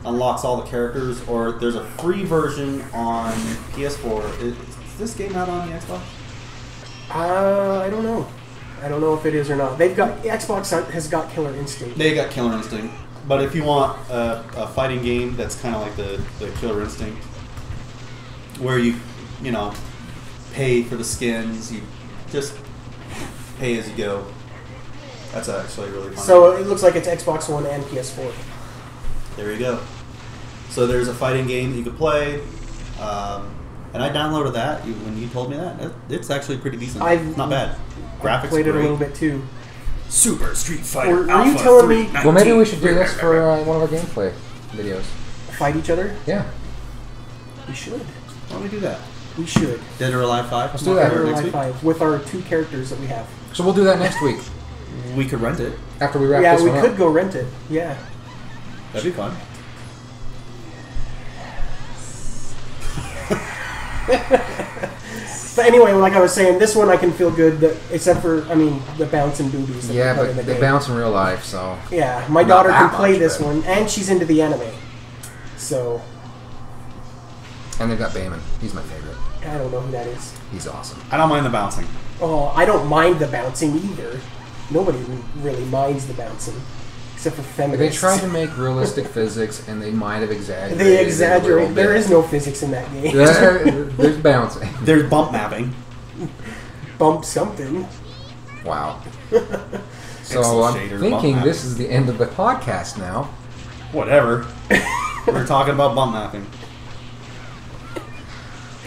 Speaker 1: Unlocks all the characters, or there's a free version on PS4. Is this game out on the Xbox?
Speaker 2: I don't know. I don't know if it is or not. They've got Xbox has got Killer Instinct.
Speaker 1: They got Killer Instinct. But if you want a fighting game that's kind of like the Killer Instinct, where you know, pay for the skins, you just pay as you go. That's actually really fun.
Speaker 2: So it looks like it's Xbox One and PS4.
Speaker 1: There you go. So there's a fighting game that you could play, and I downloaded that when you told me that. It's actually pretty decent.
Speaker 2: I've
Speaker 1: Not bad. Graphics
Speaker 2: Played it a
Speaker 1: great.
Speaker 2: little bit too.
Speaker 1: Super Street Fighter
Speaker 2: Were
Speaker 1: Alpha
Speaker 2: you telling
Speaker 1: 3,
Speaker 2: me-
Speaker 1: 19.
Speaker 3: Well, maybe we should do this for one of our gameplay videos.
Speaker 2: Fight each other?
Speaker 3: Yeah.
Speaker 2: We should.
Speaker 1: Why don't we do that?
Speaker 2: We should.
Speaker 1: Dead or Alive 5?
Speaker 3: Let's do that.
Speaker 2: Dead or
Speaker 1: Next
Speaker 2: Alive
Speaker 1: week?
Speaker 2: 5 with our 2 characters that we have.
Speaker 3: So we'll do that next week
Speaker 1: We could rent it.
Speaker 3: after we wrap
Speaker 2: Yeah,
Speaker 3: this
Speaker 2: we
Speaker 3: one
Speaker 2: could
Speaker 3: up.
Speaker 2: go rent it. Yeah.
Speaker 1: That'd be fun.
Speaker 2: But anyway, like I was saying, this one I can feel good, that, except for, I mean, the bouncing boobies. That
Speaker 3: Yeah,
Speaker 2: we have in
Speaker 3: but
Speaker 2: the
Speaker 3: they
Speaker 2: game.
Speaker 3: bounce in real life, so
Speaker 2: Yeah, my
Speaker 3: Not
Speaker 2: daughter
Speaker 3: that
Speaker 2: can play
Speaker 3: much,
Speaker 2: this
Speaker 3: but-
Speaker 2: one, and she's into the anime. So,
Speaker 3: and they've got Bayman. He's my favorite.
Speaker 2: I don't know who that is.
Speaker 3: He's awesome.
Speaker 1: I don't mind the bouncing.
Speaker 2: Oh, I don't mind the bouncing either. Nobody really minds the bouncing, except for
Speaker 3: They
Speaker 2: feminists.
Speaker 3: tried to make realistic physics, and they might have exaggerated.
Speaker 2: They
Speaker 3: it a
Speaker 2: exaggerate.
Speaker 3: little
Speaker 2: There
Speaker 3: bit.
Speaker 2: is no physics in that game.
Speaker 3: There's bouncing.
Speaker 1: There's bump mapping.
Speaker 2: Bump something.
Speaker 3: Wow.
Speaker 1: Pixel
Speaker 3: So I'm
Speaker 1: shader,
Speaker 3: thinking
Speaker 1: bump
Speaker 3: this is the end of the podcast now.
Speaker 1: Whatever. We're talking about bump mapping.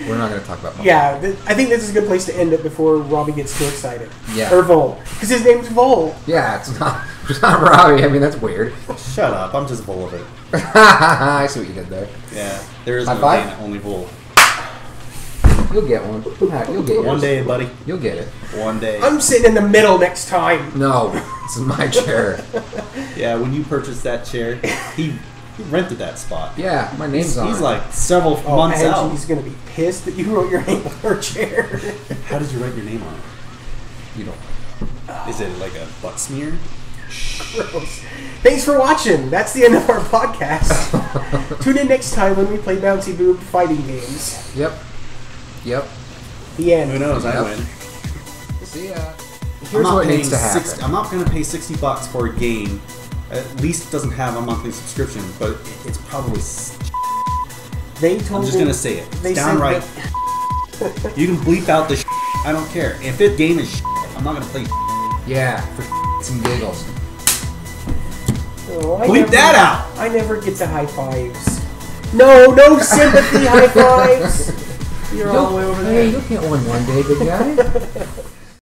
Speaker 3: We're not going to talk about bump.
Speaker 2: Yeah, I think this is a good place to end it before Robbie gets too excited.
Speaker 3: Yeah.
Speaker 2: Or Vol. Because his name's Vol.
Speaker 3: Yeah, it's not Robbie. I mean, that's weird.
Speaker 1: Shut up. I'm just full of it.
Speaker 3: I see what you did there.
Speaker 1: Yeah. There is
Speaker 3: High
Speaker 1: no
Speaker 3: five?
Speaker 1: game, only full.
Speaker 3: You'll get one. You'll get yours.
Speaker 1: One day, buddy.
Speaker 3: You'll get it.
Speaker 1: One day.
Speaker 2: I'm sitting in the middle next time.
Speaker 3: No, this is my chair.
Speaker 1: Yeah, when you purchased that chair, he rented that spot.
Speaker 3: Yeah, my name's on
Speaker 1: He's
Speaker 3: it.
Speaker 1: like several
Speaker 2: Oh,
Speaker 1: months out.
Speaker 2: Angie's going to be pissed that you wrote your name on her chair.
Speaker 1: How did you write your name on it?
Speaker 3: You don't.
Speaker 1: Is it like a butt smear?
Speaker 2: Gross. Thanks for watching. That's the end of our podcast. Tune in next time when we play Bouncy Boob fighting games.
Speaker 3: Yep. Yep.
Speaker 2: The end.
Speaker 1: Who knows? I
Speaker 3: Yep.
Speaker 1: win.
Speaker 3: See ya.
Speaker 1: I'm
Speaker 3: Here's
Speaker 1: not
Speaker 3: what
Speaker 1: paying
Speaker 3: needs to happen.
Speaker 1: I'm not going to pay $60 for a game. At least it doesn't have a monthly subscription, but it's probably.
Speaker 2: They told
Speaker 1: I'm just
Speaker 2: me-
Speaker 1: going to say it.
Speaker 2: They
Speaker 1: It's
Speaker 2: said
Speaker 1: downright.
Speaker 2: that-
Speaker 1: You can bleep out the. I don't care. If it game is, I'm not going to play.
Speaker 3: Yeah, for some giggles.
Speaker 2: Oh, I
Speaker 1: Bleep
Speaker 2: never-
Speaker 1: that out.
Speaker 2: I never get the high fives. No sympathy high fives. You're all the way over
Speaker 3: Hey,
Speaker 2: there.
Speaker 3: you'll get one day, big guy.